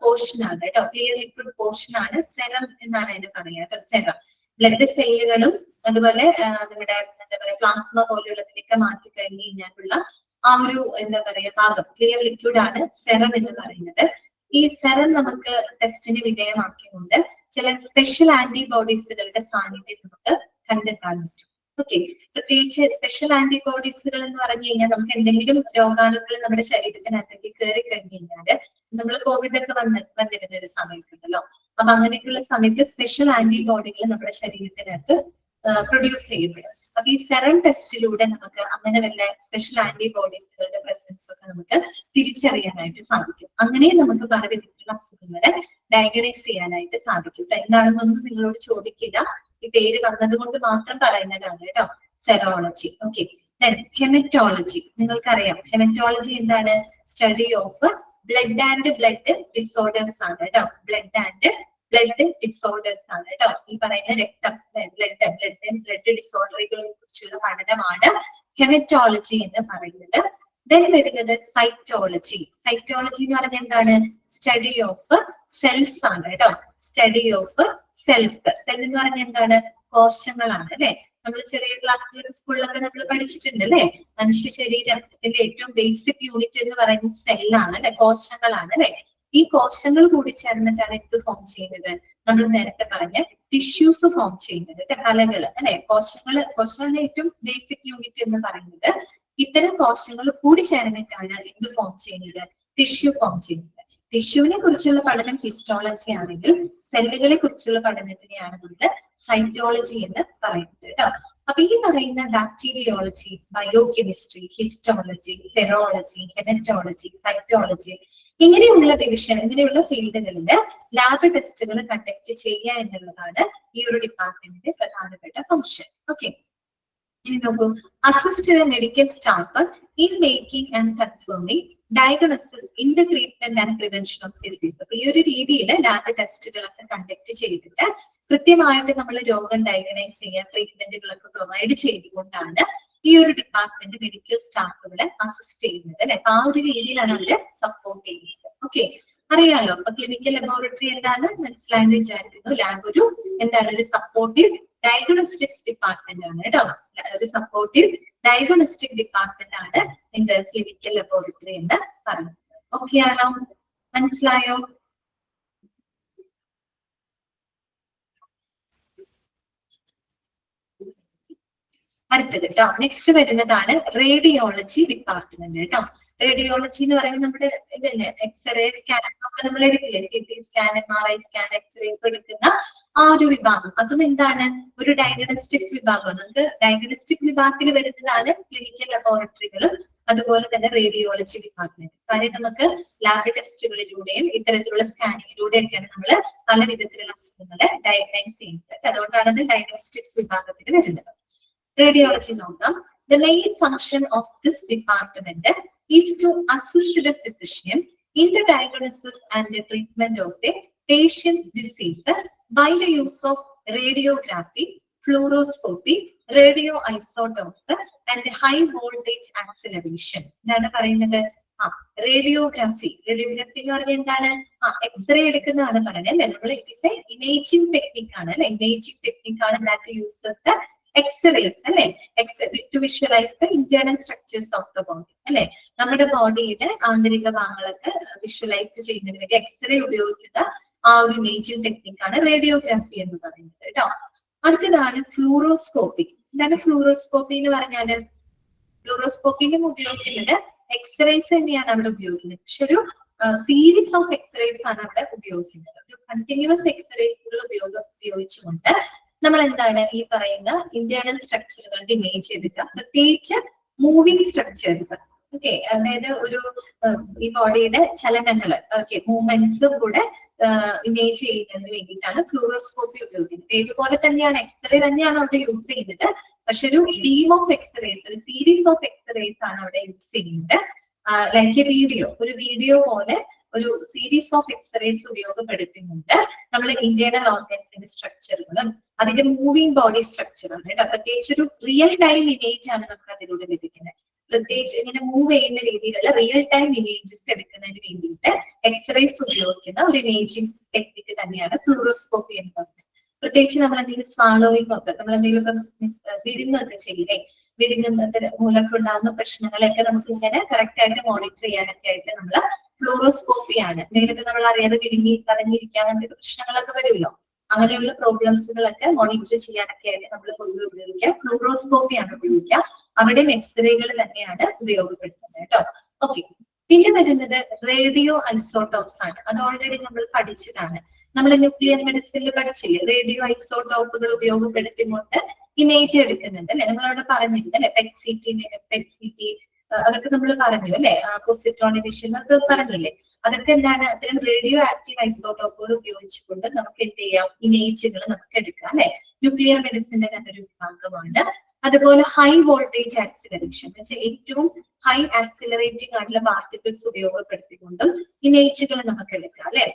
S1: പോർഷൻ ആണ് കേട്ടോ. ക്ലിയർ ലിക്വിഡ് പോർഷൻ ആണ് സെറം എന്നാണ് അതിന് പറയുക. സെറം ബ്ലഡ് സെല്ലുകളും അതുപോലെ നമ്മുടെ എന്താ പറയാ പ്ലാസ്മ പോലെയുള്ളതിനൊക്കെ മാറ്റിക്കഴിഞ്ഞു കഴിഞ്ഞാലുള്ള ആ ഒരു എന്താ പറയാ ഭാഗം ക്ലിയർ ലിക്വിഡ് ആണ് സെറം എന്ന് പറയുന്നത്. ഈ സെറം നമുക്ക് ടെസ്റ്റിന് വിധേയമാക്കിക്കൊണ്ട് ചില സ്പെഷ്യൽ ആന്റിബോഡീസുകളുടെ സാന്നിധ്യം നമുക്ക് കണ്ടെത്താൻ പറ്റും. ഓക്കെ, പ്രത്യേകിച്ച് സ്പെഷ്യൽ ആന്റിബോഡീസുകൾ എന്ന് പറഞ്ഞു കഴിഞ്ഞാൽ നമുക്ക് എന്തെങ്കിലും രോഗാണുക്കൾ നമ്മുടെ ശരീരത്തിനകത്തേക്ക് കയറി കഴിഞ്ഞു കഴിഞ്ഞാല് നമ്മൾ കോവിഡ് ഒക്കെ വന്നിരുന്ന ഒരു സമയത്തുണ്ടല്ലോ, അപ്പൊ അങ്ങനെയൊക്കെയുള്ള സമയത്ത് സ്പെഷ്യൽ ആന്റിബോഡികൾ നമ്മുടെ ശരീരത്തിനകത്ത് പ്രൊഡ്യൂസ് ചെയ്യപ്പെടും. അപ്പൊ ഈ സെറം ടെസ്റ്റിലൂടെ നമുക്ക് അങ്ങനെ വല്ല സ്പെഷ്യൽ ആന്റിബോഡീസുകളുടെ പ്രസൻസ് ഒക്കെ നമുക്ക് തിരിച്ചറിയാനായിട്ട് സാധിക്കും. അങ്ങനെ നമുക്ക് പല വിധത്തിലുള്ള അസുഖങ്ങളെ ഡയഗ്നൈസ് ചെയ്യാനായിട്ട് സാധിക്കും. എന്താണെന്നൊന്നും നിങ്ങളോട് ചോദിക്കില്ല, ഈ പേര് വന്നത് കൊണ്ട് മാത്രം പറയുന്നതാണ് കേട്ടോ. സെറോളജി. Okay, haematology. നിങ്ങൾക്കറിയാം ഹെമറ്റോളജി എന്താണ്? Study of blood and blood disorders ആണ് കേട്ടോ. ബ്ലഡ് ആൻഡ് ബ്ലഡ് ഡിസോർഡേഴ്സ് ആണ് കേട്ടോ. ഈ പറയുന്ന രക്തം, ബ്ലഡ് ഡിസോർഡറുകളെ കുറിച്ചുള്ള പഠനമാണ് ഹെമറ്റോളജി എന്ന് പറയുന്നത്. ദെൻ വരുന്നത് സൈറ്റോളജി. സൈറ്റോളജി എന്ന് പറയുന്നത് എന്താണ്? സ്റ്റഡി ഓഫ് സെൽസ് ആണ് കേട്ടോ. Study of cells. സെൽ എന്ന് പറഞ്ഞാൽ എന്താണ്? കോശങ്ങളാണ് അല്ലെ. നമ്മൾ ചെറിയ ക്ലാസ്സിലും സ്കൂളിലൊക്കെ നമ്മൾ പഠിച്ചിട്ടുണ്ട് അല്ലെ. മനുഷ്യ ശരീരത്തിന്റെ ഏറ്റവും ബേസിക് യൂണിറ്റ് എന്ന് പറയുന്നത് സെല്ലാണ് അല്ലെ, കോശങ്ങളാണ് അല്ലെ. ഈ കോശങ്ങൾ കൂടി ചേർന്നിട്ടാണ് എന്ത് ഫോം ചെയ്യുന്നത്? നമ്മൾ നേരത്തെ പറഞ്ഞ ടിഷ്യൂസ് ഫോം ചെയ്യുന്നത്, കലകൾ അല്ലെ. കോശങ്ങളുടെ ഏറ്റവും ബേസിക് യൂണിറ്റ് എന്ന് പറയുന്നത് ഇത്തരം കോശങ്ങൾ കൂടി ചേർന്നിട്ടാണ് എന്ത് ഫോം ചെയ്യുന്നത്? ടിഷ്യൂ ഫോം ചെയ്യുന്നത്. ടിഷ്യൂവിനെ കുറിച്ചുള്ള പഠനം ഹിസ്റ്റോളജി ആണെങ്കിൽ സെല്ലുകളെ കുറിച്ചുള്ള പഠനത്തിനെയാണ് നമ്മൾ സൈറ്റോളജി എന്ന് പറയുന്നത് കേട്ടോ. അപ്പൊ ഈ പറയുന്ന bacteriology, biochemistry, histology, serology, haematology, cytology ഇങ്ങനെയുള്ള ഡിവിഷൻ, ഇങ്ങനെയുള്ള ഫീൽഡുകളിൽ ലാബ് ടെസ്റ്റുകൾ കണ്ടക്ട് ചെയ്യുക എന്നുള്ളതാണ് ഈ ഒരു ഡിപ്പാർട്ട്മെന്റിന്റെ പ്രധാനപ്പെട്ട ഫംഗ്ഷൻ. ഓക്കെ, ഇനി നോക്കൂ. Assist medical staff in making and confirming diagnosis in the treatment and prevention of disease. അപ്പൊ ഈ ഒരു രീതിയിൽ ലാബ് ടെസ്റ്റുകളൊക്കെ കണ്ടക്ട് ചെയ്തിട്ട് കൃത്യമായിട്ട് നമ്മൾ രോഗം ഡയഗ്നൈസ് ചെയ്യാൻ ട്രീറ്റ്മെന്റുകളൊക്കെ പ്രൊവൈഡ് ചെയ്തുകൊണ്ടാണ് ഈ ഒരു ഡിപ്പാർട്ട്മെന്റ് മെഡിക്കൽ സ്റ്റാഫുകളെ അസിസ്റ്റ് ചെയ്യുന്നത് അല്ലെ. അപ്പൊ ആ ഒരു രീതിയിലാണ് അവര് സപ്പോർട്ട് ചെയ്യുന്നത്. ഓക്കെ, അറിയാലോ. അപ്പൊ ക്ലിനിക്കൽ ലബോറട്ടറി എന്താണ് മനസ്സിലായെന്ന് വിചാരിക്കുന്നു. ലാബ് ഒരു എന്താണ്? ഒരു സപ്പോർട്ടീവ് ഡയഗ്നോസ്റ്റിക്സ് ഡിപ്പാർട്ട്മെന്റ് ആണ് കേട്ടോ. ഒരു സപ്പോർട്ടീവ് ഡയഗ്നോസ്റ്റിക് ഡിപ്പാർട്ട്മെന്റ് ആണ് എന്ത്? ക്ലിനിക്കൽ ലബോറട്ടറി എന്ന് പറയുന്നത്. ഓക്കെ ആണോ? മനസ്സിലായോ? അടുത്തത് കേട്ടോ. നെക്സ്റ്റ് വരുന്നതാണ് റേഡിയോളജി ഡിപ്പാർട്ട്മെന്റ് കേട്ടോ. റേഡിയോളജി എന്ന് പറയുമ്പോൾ നമ്മുടെ ഇതല്ലേ, എക്സ്റേ സ്കാൻ ഒക്കെ നമ്മൾ എടുക്കില്ലേ, CT scan, MRI scan, X-ray ഒക്കെ എടുക്കുന്ന ആ ഒരു വിഭാഗം. അതും എന്താണ്? ഒരു ഡയഗ്നോസ്റ്റിക്സ് വിഭാഗമാണ്. നമുക്ക് ഡയഗ്നോസ്റ്റിക് വിഭാഗത്തിൽ വരുന്നതാണ് ക്ലിനിക്കൽ ലബോറട്ടറികളും അതുപോലെ തന്നെ റേഡിയോളജി ഡിപ്പാർട്ട്മെന്റ്. കാര്യം നമുക്ക് ലാബ് ടെസ്റ്റുകളിലൂടെയും ഇത്തരത്തിലുള്ള സ്കാനിങ്ങിലൂടെയൊക്കെയാണ് നമ്മൾ പല വിധത്തിലുള്ള അസുഖങ്ങളെ ഡയഗ്നൈസ് ചെയ്യുന്നത്. അതുകൊണ്ടാണ് അത് ഡയഗ്നോസ്റ്റിക്സ് വിഭാഗത്തിൽ വരുന്നത്. റേഡിയോളജി നോക്കാം. The main function of this department is to assist the physician in the diagnosis and the treatment of a patient's disease by the use of radiography, fluoroscopy, radioisotopes, and high voltage acceleration. എന്താണ് പറയുന്നത്? Radiography. Radiography എന്ന് പറഞ്ഞാൽ എന്താണ്? X-ray എടുക്കുന്നതാണ് പറയുന്നത് അല്ലെ. നമ്മൾ imaging technique ആണ് അല്ലെ. ഇമേജിംഗ് ടെക്നിക് ആണ് ദാറ്റ് യൂസസ് ദ എക്സ്റേസ് അല്ലെ. To visualise the internal structures of the body അല്ലെ. നമ്മുടെ ബോഡിയുടെ ആന്തരിക ഭാഗങ്ങളൊക്കെ വിഷ്വലൈസ് ചെയ്യുന്നതിന് വേണ്ടി എക്സ്റേ ഉപയോഗിക്കുന്ന ആ ഒരു ഇമേജിംഗ് ടെക്നിക്കാണ് റേഡിയോഗ്രാഫി എന്ന് പറയുന്നത് കേട്ടോ. അടുത്തതാണ് ഫ്ലൂറോസ്കോപ്പി. എന്താണ് ഫ്ലൂറോസ്കോപ്പി എന്ന് പറഞ്ഞാല്? ഫ്ലൂറോസ്കോപ്പിന്റെ ഉപയോഗിക്കുന്നത് എക്സ്റേസ് തന്നെയാണ് അവിടെ ഉപയോഗിക്കുന്നത്. പക്ഷെ ഒരു സീരീസ് ഓഫ് എക്സ്റേസ് ആണ് അവിടെ ഉപയോഗിക്കുന്നത്. ഒരു കണ്ടിന്യൂസ് എക്സ്റേസുകൾ ഉപയോഗിച്ചുകൊണ്ട് നമ്മൾ എന്താണ് ഈ പറയുന്ന ഇന്റേണൽ സ്ട്രക്ചറുകളുടെ ഇമേജ് എടുക്കുക, പ്രത്യേകിച്ച് മൂവിങ് സ്ട്രക്ചേഴ്സ്. ഓക്കെ, അതായത് ഒരു ഈ ബോഡിയുടെ ചലനങ്ങൾ, ഓക്കെ, മൂവ്മെന്റ്സും കൂടെ ഇമേജ് ചെയ്യുന്നതിന് വേണ്ടിയിട്ടാണ് ഫ്ലൂറോസ്കോപ്പി ഉപയോഗിക്കുന്നത്. ഇതുപോലെ തന്നെയാണ് എക്സ്റേ തന്നെയാണ് അവിടെ യൂസ് ചെയ്യുന്നത്. പക്ഷെ ഒരു ബീം ഓഫ് എക്സ്റേസ്, ഒരു സീരീസ് ഓഫ് എക്സ്റേസ് ആണ് അവിടെ യൂസ് ചെയ്യുന്നത്. ലൈക്ക് എ വീഡിയോ, ഒരു വീഡിയോ പോലെ ഒരു സീരീസ് ഓഫ് എക്സ്റേസ് ഉപയോഗപ്പെടുത്തുന്നുണ്ട് നമ്മൾ ഇന്റേണൽ ഓർഗൻസിന്റെ സ്ട്രക്ചറുകളും അതിന്റെ മൂവിങ് ബോഡി സ്ട്രക്ചറും കേട്ടോ. പ്രത്യേകിച്ച് ഒരു റിയൽ ടൈം ഇമേജ് ആണ് നമുക്ക് അതിലൂടെ ലഭിക്കുന്നത്. പ്രത്യേകിച്ച് ഇങ്ങനെ മൂവ് ചെയ്യുന്ന രീതിയിലുള്ള റിയൽ ടൈം ഇമേജസ് എടുക്കുന്നതിന് വേണ്ടിയിട്ട് എക്സ്റേസ് ഉപയോഗിക്കുന്ന ഒരു ഇമേജിംഗ് ടെക്നിക്ക് തന്നെയാണ് ഫ്ലൂറോസ്കോപ്പി എന്ന് പറയുന്നത്. പ്രത്യേകിച്ച് നമ്മൾ എന്തെങ്കിലും സ്വാളോയിങ് ഒക്കെ, നമ്മൾ എന്തെങ്കിലും വിഴുങ്ങൊക്കെ ചെയ്യില്ലേ, വിഴുങ്ങുന്നതിന് മൂലമൊക്കെ ഉണ്ടാകുന്ന പ്രശ്നങ്ങളൊക്കെ നമുക്ക് ഇങ്ങനെ കറക്റ്റ് ആയിട്ട് മോണിറ്റർ ചെയ്യാനൊക്കെ ആയിട്ട് നമ്മൾ ഫ്ലൂറോസ്കോപ്പിയാണ്. എന്തെങ്കിലുമൊക്കെ നമ്മൾ അറിയാതെ വിഴുങ്ങി തടഞ്ഞിരിക്കാൻ എന്തെങ്കിലും പ്രശ്നങ്ങളൊക്കെ വരുമല്ലോ, അങ്ങനെയുള്ള പ്രോബ്ലംസുകളൊക്കെ മോണിറ്റർ ചെയ്യാനൊക്കെ ആയിട്ട് നമ്മൾ പൊതുവെ ഉപയോഗിക്കുക ഫ്ലൂറോസ്കോപ്പിയാണ് ഉപയോഗിക്കുക. അവിടെയും എക്സ്റേകൾ തന്നെയാണ് ഉപയോഗപ്പെടുത്തുന്നത് കേട്ടോ. ഓക്കെ, പിന്നെ വരുന്നത് റേഡിയോ ഐസോട്ടോപ്സ് ആണ്. അത് ഓൾറെഡി നമ്മൾ പഠിച്ചതാണ്. നമ്മൾ ന്യൂക്ലിയർ മെഡിസിനിൽ പഠിച്ചില്ലേ, റേഡിയോ ഐസോട്ടോപ്പുകൾ ഉപയോഗപ്പെടുത്തിക്കൊണ്ട് ഇമേജ് എടുക്കുന്നുണ്ട് അല്ലെ. നമ്മളവിടെ പറഞ്ഞിരുന്നു അല്ലെ, പെറ്റ് അതൊക്കെ നമ്മൾ പറഞ്ഞു അല്ലെ, പോസിട്രോൺ എമിഷൻ ഒക്കെ പറഞ്ഞില്ലേ. അതൊക്കെ എന്താണ്? അത്തരം റേഡിയോ ആക്റ്റീവ് ഐസോട്ടോപ്പുകൾ ഉപയോഗിച്ചുകൊണ്ട് നമുക്ക് എന്ത് ചെയ്യാം? ഇമേജുകൾ നമുക്ക് എടുക്കാം അല്ലെ. ന്യൂക്ലിയർ മെഡിസിന്റെ തന്നെ ഒരു വിഭാഗമാണ്. അതുപോലെ ഹൈ വോൾട്ടേജ് ആക്സിലറേഷൻ, ഏറ്റവും ഹൈ ആക്സിലറേറ്റിംഗ് ആയിട്ടുള്ള പാർട്ടിക്കിൾസ് ഉപയോഗപ്പെടുത്തിക്കൊണ്ടും ഇമേജുകൾ നമുക്ക് എടുക്കാം അല്ലെ.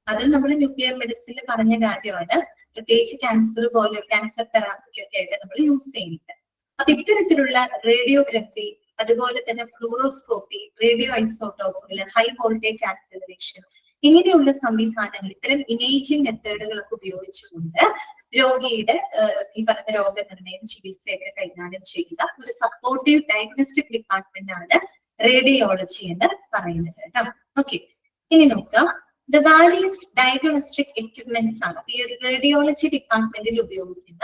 S1: അത് നമ്മൾ ന്യൂക്ലിയർ മെഡിസിനിൽ പറഞ്ഞ കാര്യമാണ്. പ്രത്യേകിച്ച് ക്യാൻസർ പോലെ ക്യാൻസർ തെറാപ്പിക്കൊക്കെ ആയിട്ട് നമ്മൾ യൂസ് ചെയ്യുന്നുണ്ട്. അപ്പൊ ഇത്തരത്തിലുള്ള റേഡിയോഗ്രഫി, അതുപോലെ തന്നെ ഫ്ലൂറോസ്കോപ്പി, റേഡിയോ ഐസോട്ടോപ്പുകൾ, ഹൈ വോൾട്ടേജ് ആക്സിലറേഷൻ ഇങ്ങനെയുള്ള സംവിധാനങ്ങൾ, ഇത്തരം ഇമേജിംഗ് മെത്തേഡുകളൊക്കെ ഉപയോഗിച്ചുകൊണ്ട് രോഗിയുടെ ഈ പറഞ്ഞ രോഗനിർണയം, ചികിത്സയൊക്കെ കൈകാര്യം ചെയ്യുന്ന ഒരു സപ്പോർട്ടീവ് ഡയഗ്നോസ്റ്റിക് ഡിപ്പാർട്ട്മെന്റ് ആണ് റേഡിയോളജി എന്ന് പറയുന്നത് കേട്ടോ. ഓക്കെ, ഇനി നോക്കാം. ദ വാരിയസ് ഡയഗ്നോസ്റ്റിക് എക്യുപ്മെന്റ്സ് ആണ് ഈ ഒരു റേഡിയോളജി ഡിപ്പാർട്ട്മെന്റിൽ ഉപയോഗിക്കുന്ന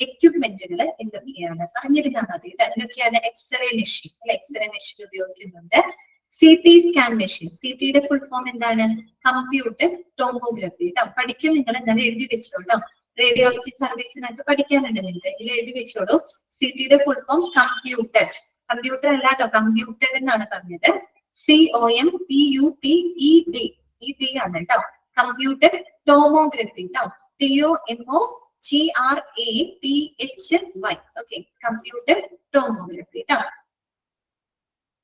S1: എക്യുപ്മെന്റുകൾ എന്തൊക്കെയാണ് പറഞ്ഞിരുന്നാൽ മതി. എന്തൊക്കെയാണ്? എക്സ്റേ മെഷീൻ, എക്സ്റേ മെഷീൻ ഉപയോഗിക്കുന്നുണ്ട്. CT സ്കാൻ മെഷീൻ, CTയുടെ ഫുൾ ഫോം എന്താണ്? കമ്പ്യൂട്ടർ ടോമോഗ്രഫി കേട്ടോ. പഠിക്കും നിങ്ങൾ, എന്നാലും എഴുതി വെച്ചോളൂ. റേഡിയോളജി സർവീസിനകത്ത് പഠിക്കാനുണ്ട് നിങ്ങൾക്ക്, ഇതിൽ എഴുതി വെച്ചോളൂ. CTയുടെ ഫുൾ ഫോം കമ്പ്യൂട്ടർ, കമ്പ്യൂട്ടർ അല്ല കേട്ടോ, കമ്പ്യൂട്ടർ എന്നാണ് പറഞ്ഞത്. COMPUTED ആണ് കേട്ടോ. കമ്പ്യൂട്ടർ ടോമോഗ്രഫി കേട്ടോ, TOMOGRAPHY. ഓക്കെ, കമ്പ്യൂട്ടർ ടോമോഗ്രഫി കേട്ടോ.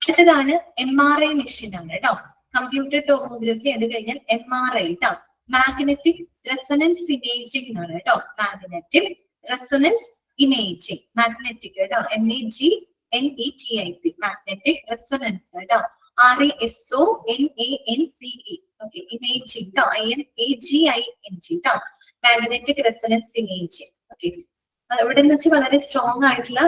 S1: അടുത്തതാണ് MRI മെഷീൻ ആണ് കേട്ടോ. കമ്പ്യൂട്ടർ ടോമോഗ്രഫി, അത് കഴിഞ്ഞാൽ MRI കേട്ടോ. മാഗ്നറ്റിക് റെസൊണൻസ് ഇമേജിംഗ് ആണ് കേട്ടോ. മാഗ്നറ്റിക് റെസൊണൻസ് ഇമേജിംഗ്, മാഗ്നറ്റിക് കേട്ടോ, MAGNETIC, മാഗ്നറ്റിക് റെസൊണൻസ് കേട്ടോ. RESONANCE. ഓക്കെ, ഇമേജിംഗ് കേട്ടോ, IMAGING കേട്ടോ, മാഗ്നറ്റിക് റെസൊണൻസ് ഇമേജിംഗ്. ഓക്കെ, ഇവിടെ എന്ന് വെച്ചാൽ വളരെ സ്ട്രോങ് ആയിട്ടുള്ള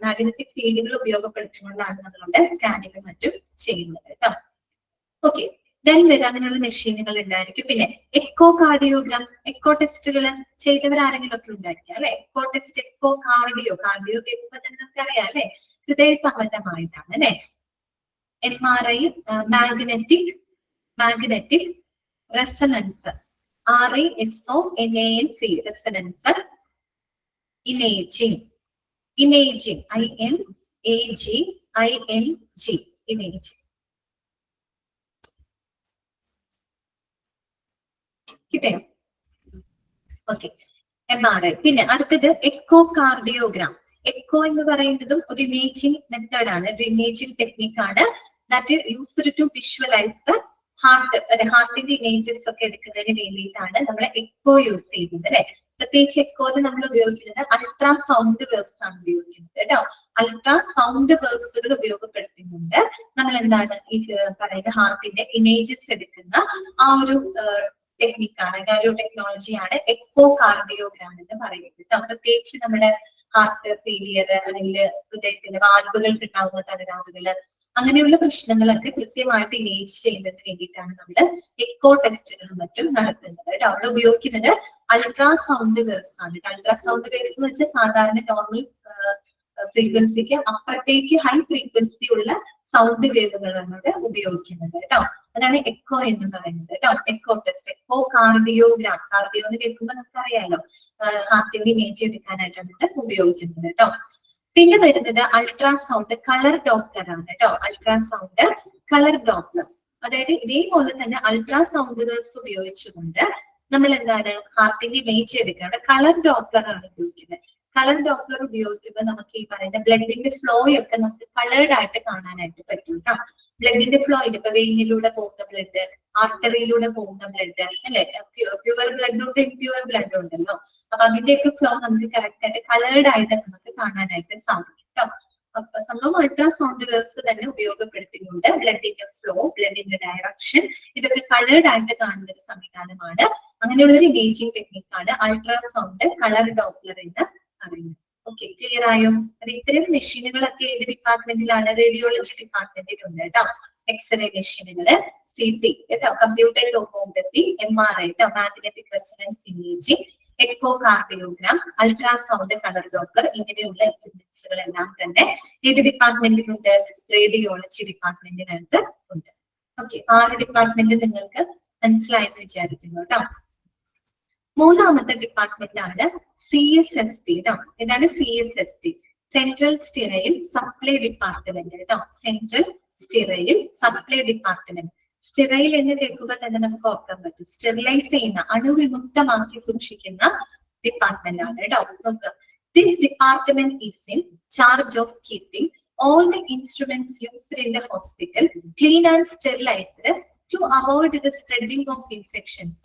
S1: മാഗ്നറ്റിക് ഫീൽഡുകൾ ഉപയോഗപ്പെടുത്തിക്കൊണ്ടാണ് നമ്മളുടെ സ്കാനിങ്ങും മറ്റും ചെയ്യുന്നത് കേട്ടോ. ഓക്കെ, ദെൻ വരാനുള്ള മെഷീനുകൾ ഉണ്ടായിരിക്കും. പിന്നെ എക്കോ കാർഡിയോഗ്രാം, എക്കോ ടെസ്റ്റുകൾ ചെയ്തവരാരെങ്കിലും ഒക്കെ ഉണ്ടായിരിക്കാം അല്ലെ. എക്കോ ടെസ്റ്റ്, എക്കോ കാർഡിയോ കേൾക്കുമ്പോൾ തന്നെ നമുക്ക് അറിയാം അല്ലെ, ഹൃദയ സംബന്ധമായിട്ടാണ് അല്ലെ. MRI magnetic resonance, RESONANC resonance imaging, IMAGING imaging. കിട്ടിയോ? Okay, MRI. പിന്നെ അടുത്തത് എക്കോ കാർഡിയോഗ്രാം. എക്കോ എന്ന് പറയുന്നതും ഒരു ഇമേജിംഗ് മെത്തേഡാണ്, ഒരു ഇമേജിംഗ് ടെക്നിക്കാണ്. That used to visualise the ഹാർട്ടിന്റെ ഇമേജസ് ഒക്കെ എടുക്കുന്നതിന് വേണ്ടിയിട്ടാണ് നമ്മൾ എക്കോ യൂസ് ചെയ്യുന്നത് അല്ലെ. പ്രത്യേകിച്ച് എക്കോയിൽ നമ്മൾ ഉപയോഗിക്കുന്നത് അൾട്രാസൗണ്ട് വേവ്സ് ആണ് ഉപയോഗിക്കുന്നത് കേട്ടോ. അൾട്രാസൗണ്ട് വേവ്സുകൾ ഉപയോഗപ്പെടുത്തുന്നുണ്ട്. നമ്മൾ എന്താണ് ഈ പറയുന്ന ഹാർട്ടിന്റെ ഇമേജസ് എടുക്കുന്ന ആ ഒരു ടെക്നിക്കാണ്, ആ ഒരു ടെക്നോളജിയാണ് എക്കോ കാർഡിയോഗ്രാം എന്ന് പറയുന്നത് കേട്ടോ. പ്രത്യേകിച്ച് നമ്മുടെ ഹാർട്ട് ഫെയിലിയർ അല്ലെങ്കിൽ ഹൃദയത്തിന്റെ വാൽവുകൾക്ക് ഉണ്ടാകുന്ന തകരാറുകള്, അങ്ങനെയുള്ള പ്രശ്നങ്ങളൊക്കെ കൃത്യമായിട്ട് ഇമേജ് ചെയ്യുന്നതിന് വേണ്ടിയിട്ടാണ് നമ്മൾ എക്കോ ടെസ്റ്റുകളും മറ്റും നടത്തുന്നത് കേട്ടോ. അവിടെ ഉപയോഗിക്കുന്നത് അൾട്രാസൗണ്ട് വേവ്സ് ആണ്. അൾട്രാസൗണ്ട് വേവ്സ് എന്ന് വെച്ചാൽ സാധാരണ നോർമൽ ഫ്രീക്വൻസിക്ക് അപ്പുറത്തേക്ക് ഹൈ ഫ്രീക്വൻസി ഉള്ള സൗണ്ട് വേവുകളാണ് അവിടെ ഉപയോഗിക്കുന്നത് കേട്ടോ. അതാണ് എക്കോ എന്ന് പറയുന്നത് കേട്ടോ. Echo test, echocardiogram. Cardio എന്ന് കേൾക്കുമ്പോൾ നമുക്ക് അറിയാലോ, ഹാർട്ടിന്റെ ഇമേജ് എടുക്കാനായിട്ടാണ് ഉപയോഗിക്കുന്നത് കേട്ടോ. പിന്നെ വരുന്നത് അൾട്രാസൗണ്ട് കളർ ഡോപ്ലർ ആണ് കേട്ടോ. അൾട്രാസൗണ്ട് കളർ ഡോപ്ലർ, അതായത് ഇതേപോലെ തന്നെ അൾട്രാസൗണ്ട് വേവ്സ് ഉപയോഗിച്ചുകൊണ്ട് നമ്മൾ എന്താണ് ഹാർട്ടിന്റെ ഇമേജ് എടുക്കുക. അവിടെ കളർ ഡോപ്ലർ ആണ് ഉപയോഗിക്കുന്നത്. കളർ ഡോപ്ലർ ഉപയോഗിക്കുമ്പോൾ നമുക്ക് ഈ പറയുന്ന ബ്ലഡിന്റെ ഫ്ലോ ഒക്കെ നമുക്ക് കളേർഡ് ആയിട്ട് കാണാനായിട്ട് പറ്റും കേട്ടോ. ബ്ലഡിന്റെ ഫ്ലോ ഇപ്പൊ വെയിനിലൂടെ പോകുന്ന ബ്ലഡ്, ആർട്ടറിയിലൂടെ പോകുന്ന ബ്ലഡ് അല്ലെ, പ്യുവർ ബ്ലഡ് ഉണ്ട്, ഇംപ്യുവർ ബ്ലഡ് ഉണ്ടല്ലോ. അപ്പൊ അതിന്റെയൊക്കെ ഫ്ലോ നമുക്ക് കറക്റ്റ് ആയിട്ട് കളേർഡ് ആയിട്ട് നമുക്ക് കാണാനായിട്ട് സാധിക്കും കേട്ടോ. അപ്പൊ സംഭവം അൾട്രാസൗണ്ട് വേവ്സ് തന്നെ ഉപയോഗപ്പെടുത്തുന്നുണ്ട്. ബ്ലഡിന്റെ ഫ്ലോ, ബ്ലഡിന്റെ ഡയറക്ഷൻ, ഇതൊക്കെ കളേർഡ് ആയിട്ട് കാണുന്ന ഒരു സംവിധാനമാണ്. അങ്ങനെയുള്ള ഒരു ഇമേജിംഗ് ടെക്നിക്കാണ് അൾട്രാസൗണ്ട് കളർ ഡോപ്ലർ എന്ന് പറയുന്നത്. ഓക്കെ, ക്ലിയർ ആയോ? അപ്പൊ ഇത്തരം മെഷീനുകളൊക്കെ ഏത് ഡിപ്പാർട്ട്മെന്റിലാണ്? റേഡിയോളജി ഡിപ്പാർട്ട്മെന്റിലുണ്ട് കേട്ടോ. എക്സ്റേ മെഷീനുകള്, CT കേട്ടോ, കമ്പ്യൂട്ടർ ടോമോഗ്രഫി, MRI കേട്ടോ, magnetic resonance imaging, echocardiogram, ultrasound colour Doppler, ഇങ്ങനെയുള്ള എക്യുപ്മെന്റ്സുകളെല്ലാം തന്നെ ഏത് ഡിപ്പാർട്ട്മെന്റിലുണ്ട്? റേഡിയോളജി ഡിപ്പാർട്ട്മെന്റിനകത്ത് ഉണ്ട്. ഓക്കെ, 6 ഡിപ്പാർട്ട്മെന്റ് നിങ്ങൾക്ക് മനസ്സിലായെന്ന് വിചാരിക്കുന്നു കേട്ടോ. മൂന്നാമത്തെ ഡിപ്പാർട്ട്മെന്റ് ആണ് CSST കേട്ടോ. ഇതാണ് CSST, central sterile supply department കേട്ടോ. Central sterile supply department. Sterile എന്ന് കേൾക്കുമ്പോൾ തന്നെ നമുക്ക് ഓർക്കാൻ പറ്റും, സ്റ്റെറിലൈസ് ചെയ്യുന്ന, അണുവിമുക്തമാക്കി സൂക്ഷിക്കുന്ന ഡിപ്പാർട്ട്മെന്റ് ആണ് കേട്ടോ. നോക്കുക, this department is in charge of keeping all the instruments used in the hospital clean and sterilized to avoid the spreading of infections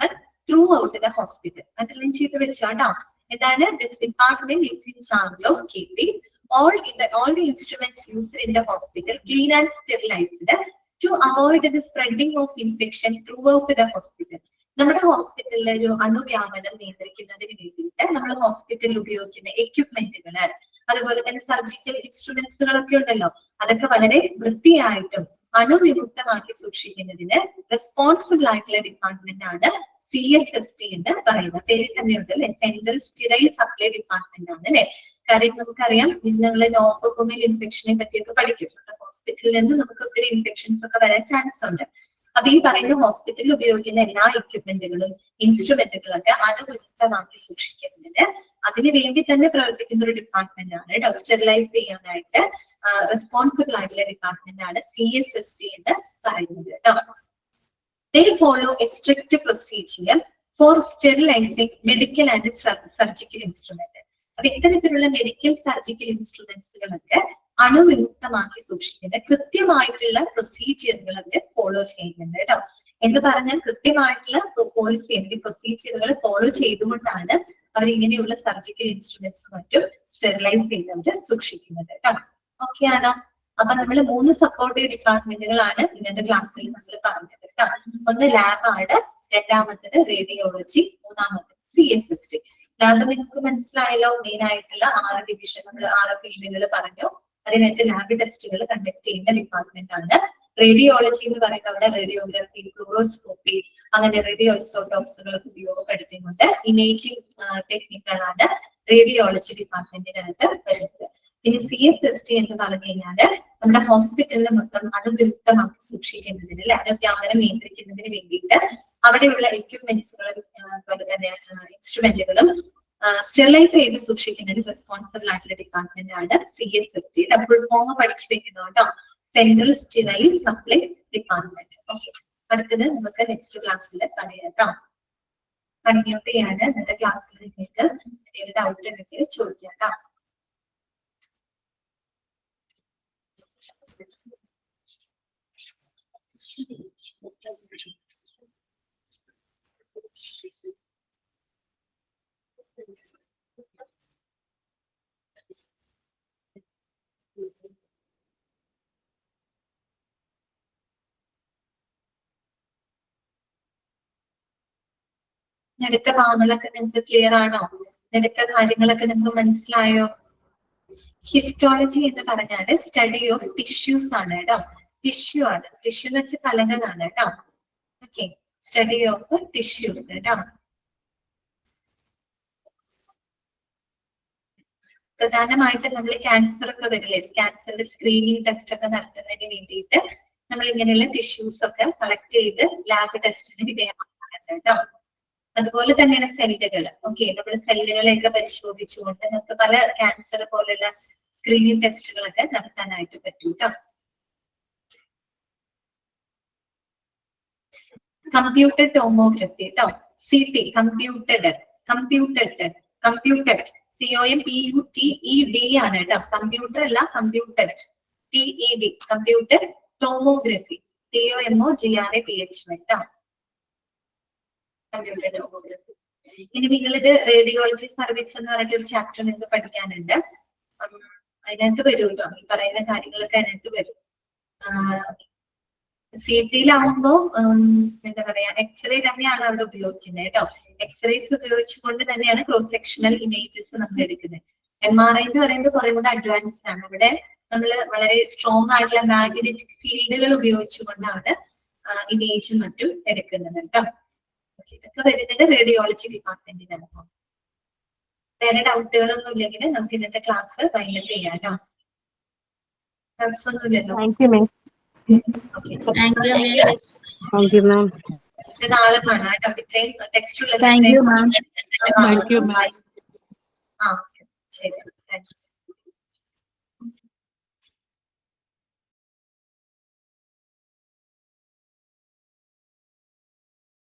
S1: throughout the hospital. Underline ചെയ്ത് വെച്ചാട്ടോ. എന്താണ്? This department is in charge of keeping all the instruments used in the hospital clean and sterilized to avoid the spreading of infection throughout the hospital. നമ്മുടെ ഹോസ്പിറ്റലിലെ ഒരു അണുവ്യാപനം നിയന്ത്രിക്കുന്നതിന് വേണ്ടിയിട്ട് നമ്മൾ ഹോസ്പിറ്റലിൽ ഉപയോഗിക്കുന്ന എക്യുപ്മെന്റുകള്, അതുപോലെ തന്നെ സർജിക്കൽ ഇൻസ്ട്രുമെന്റ്സുകളൊക്കെ ഉണ്ടല്ലോ, അതൊക്കെ വളരെ വൃത്തിയായിട്ടും അണുവിമുക്തമാക്കി സൂക്ഷിക്കുന്നതിന് റെസ്പോൺസിബിൾ ആയിട്ടുള്ള ഡിപ്പാർട്ട്മെന്റ് ആണ് CSST എന്ന് പറയുന്നത്. പേരിൽ തന്നെ ഉണ്ട് അല്ലെ, സെൻട്രൽ സ്റ്റെറൈൽ സപ്ലൈ ഡിപ്പാർട്ട്മെന്റ് ആണ് അല്ലെ. കാര്യം നമുക്കറിയാം, നിങ്ങൾ നോസോകോമിയൽ ഇൻഫെക്ഷനെ പറ്റിയൊക്കെ പഠിക്കുന്നുണ്ട്. ഹോസ്പിറ്റലിൽ നിന്ന് നമുക്ക് ഒത്തിരി ഇൻഫെക്ഷൻസ് ഒക്കെ വരാൻ ചാൻസ് ഉണ്ട്. അപ്പൊ ഈ പറയുന്ന ഹോസ്പിറ്റലിൽ ഉപയോഗിക്കുന്ന എല്ലാ എക്യുപ്മെന്റുകളും ഇൻസ്ട്രുമെന്റുകളൊക്കെ അണുവിമുക്തമാക്കി സൂക്ഷിക്കുന്നതിന് അതിന് വേണ്ടി തന്നെ പ്രവർത്തിക്കുന്ന ഒരു ഡിപ്പാർട്ട്മെന്റ് ആണ് കേട്ടോ. സ്റ്റെറിലൈസ് ചെയ്യാനായിട്ട് റെസ്പോൺസിബിൾ ആയിട്ടുള്ള ഡിപ്പാർട്ട്മെന്റ് ആണ് CSST എന്ന് പറയുന്നത് കേട്ടോ. They follow a strict procedure for sterilizing medical and surgical instruments. അപ്പൊ ഇത്തരത്തിലുള്ള മെഡിക്കൽ സർജിക്കൽ ഇൻസ്ട്രുമെന്റ്സുകളൊക്കെ അണുവിമുക്തമാക്കി സൂക്ഷിക്കുന്ന കൃത്യമായിട്ടുള്ള പ്രൊസീജിയറുകളൊക്കെ ഫോളോ ചെയ്യുന്നുണ്ട് കേട്ടോ. എന്ന് പറഞ്ഞാൽ കൃത്യമായിട്ടുള്ള പോളിസി അല്ലെങ്കിൽ പ്രൊസീജിയറുകൾ ഫോളോ ചെയ്തുകൊണ്ടാണ് അവർ ഇങ്ങനെയുള്ള സർജിക്കൽ ഇൻസ്ട്രുമെന്റ്സ് മറ്റും സ്റ്റെറിലൈസ് ചെയ്യുന്നവര് സൂക്ഷിക്കുന്നത് കേട്ടോ. ഓക്കെ ആണോ? അപ്പൊ നമ്മൾ 3 സപ്പോർട്ടീവ് ഡിപ്പാർട്ട്മെന്റുകളാണ് ഇന്നത്തെ ക്ലാസ്സിൽ നമ്മൾ പറഞ്ഞത് കേട്ടോ. ഒന്ന് ലാബാണ്, രണ്ടാമത്തത് റേഡിയോളജി, മൂന്നാമത്തത് CSST. ലാബ് നിങ്ങൾക്ക് മനസ്സിലായല്ലോ, മെയിൻ ആയിട്ടുള്ള 6 ഡിവിഷൻ, നമ്മൾ 6 ഫീൽഡുകൾ പറഞ്ഞു. അതിനകത്ത് ലാബ് ടെസ്റ്റുകൾ കണ്ടക്ട് ചെയ്യുന്ന ഡിപ്പാർട്ട്മെന്റ് ആണ്. റേഡിയോളജി എന്ന് പറയുന്നത് അവിടെ റേഡിയോഗ്രാഫി, ഫ്ലൂറോസ്കോപ്പി, അങ്ങനെ റേഡിയോ ഐസോട്ടോപ്സുകളൊക്കെ ഉപയോഗപ്പെടുത്തിക്കൊണ്ട് ഇമേജിംഗ് ടെക്നിക്കുകളാണ് റേഡിയോളജി ഡിപ്പാർട്ട്മെന്റിനകത്ത് വരുന്നത്. പിന്നെ CSST എന്ന് പറഞ്ഞു കഴിഞ്ഞാല് നമ്മുടെ ഹോസ്പിറ്റലിൽ മൊത്തം അണുവിമുക്തമാക്കി സൂക്ഷിക്കുന്നതിന് അല്ലെ, അണുവ്യാപനം നിയന്ത്രിക്കുന്നതിന് വേണ്ടിയിട്ട് അവിടെയുള്ള എക്യുപ്മെന്റ്സുകളും അതുപോലെ തന്നെ ഇൻസ്ട്രുമെന്റുകളും സ്റ്റെറിലൈസ് ചെയ്ത് സൂക്ഷിക്കുന്നതിന് റെസ്പോൺസിബിൾ ആയിട്ടുള്ള ഡിപ്പാർട്ട്മെന്റ് ആണ് CSST. ഫുൾ ഫോം പഠിച്ചു വെക്കുന്നുണ്ടോ, central sterile supply department. Okay, അടുത്തത് നമുക്ക് നെക്സ്റ്റ് ക്ലാസ്സിൽ പറയാം. കണ്ടിന്യൂ ചെയ്യാണ് ഇന്നത്തെ ക്ലാസ്സിൽ. നിങ്ങൾക്ക് എന്തെങ്കിലും ഡൗട്ട് ഉണ്ടെങ്കിൽ ചോദിക്കാം. എടുത്ത ഭാഗങ്ങളൊക്കെ നിങ്ങൾക്ക് ക്ലിയർ ആണോ? എടുത്ത കാര്യങ്ങളൊക്കെ നിങ്ങൾക്ക് മനസ്സിലായോ? ഹിസ്റ്റോളജി എന്ന് പറഞ്ഞാല് സ്റ്റഡി ഓഫ് ടിഷ്യൂസ് ആണ് കേട്ടോ. ടിഷ്യൂ ആണ്, ടിഷ്യൂ എന്ന് വെച്ചാൽ കലകളാണ് കേട്ടോ. ഓക്കെ, സ്റ്റഡി ഓഫ് ടിഷ്യൂസ് കേട്ടോ. പ്രധാനമായിട്ടും നമ്മൾ ക്യാൻസർ ഒക്കെ വരില്ലേ, ക്യാൻസറിന്റെ സ്ക്രീനിങ് ടെസ്റ്റ് ഒക്കെ നടത്തുന്നതിന് വേണ്ടിയിട്ട് നമ്മൾ ഇങ്ങനെയുള്ള ടിഷ്യൂസ് ഒക്കെ കളക്ട് ചെയ്ത് ലാബ് ടെസ്റ്റിന് വിധേയമാക്കാറുണ്ട് കേട്ടോ. അതുപോലെ തന്നെയാണ് സെല്ലുകൾ. ഓക്കെ, നമ്മൾ സെല്ലുകളെയൊക്കെ പരിശോധിച്ചുകൊണ്ട് നമുക്ക് പല ക്യാൻസർ പോലുള്ള സ്ക്രീനിങ് ടെസ്റ്റുകളൊക്കെ നടത്താനായിട്ട് പറ്റും കേട്ടോ. കമ്പ്യൂട്ടഡ് ടോമോഗ്രഫി കേട്ടോ, CT, കമ്പ്യൂട്ടഡ് COMPUTED ആണ് കേട്ടോ. കമ്പ്യൂട്ടർ അല്ല, computed TED, computed tomography TOMOGRAPH കേട്ടോ, കമ്പ്യൂട്ടർ ടോമോഗ്രഫി. ഇനി നിങ്ങളിത് റേഡിയോളജി സർവീസ് എന്ന് പറഞ്ഞിട്ട് ഒരു ചാപ്റ്റർ നിങ്ങൾക്ക് പഠിക്കാനുണ്ട്. അതിനകത്ത് വരും കേട്ടോ, ഈ പറയുന്ന കാര്യങ്ങളൊക്കെ അതിനകത്ത് വരും. CTയിലാവുമ്പോ എന്താ പറയാ, എക്സ്റേ തന്നെയാണ് അവിടെ ഉപയോഗിക്കുന്നത് കേട്ടോ. എക്സ്റേസ് ഉപയോഗിച്ചുകൊണ്ട് തന്നെയാണ് ക്രോസ് സെക്ഷണൽ ഇമേജസ് നമ്മൾ എടുക്കുന്നത്. MRI എന്ന് പറയുന്നത് കുറെ കൂടെ അഡ്വാൻസ്ഡ് ആണ്. അവിടെ നമ്മൾ വളരെ സ്ട്രോങ് ആയിട്ടുള്ള മാഗ്നറ്റിക് ഫീൽഡുകൾ ഉപയോഗിച്ചുകൊണ്ടാണ് ഇമേജും മറ്റും എടുക്കുന്നത് കേട്ടോ. ഇതൊക്കെ വരുന്നത് റേഡിയോളജി ഡിപ്പാർട്ട്മെന്റിനകത്ത്. വേറെ ഡൗട്ടുകളൊന്നും ഇല്ലെങ്കിൽ നമുക്ക് ഇന്നത്തെ ക്ലാസ് വൈൻഡപ്പ് ചെയ്യാം കേട്ടോ. ഡൗട്ട്സ് ഒന്നുമില്ലല്ലോ? നാളെ കാണാം കേട്ടോ. ഇത്രയും ടെക്സ്റ്റ് ഉള്ള
S4: Thank you, ma'am.
S1: ശരി, താങ്ക്സ്.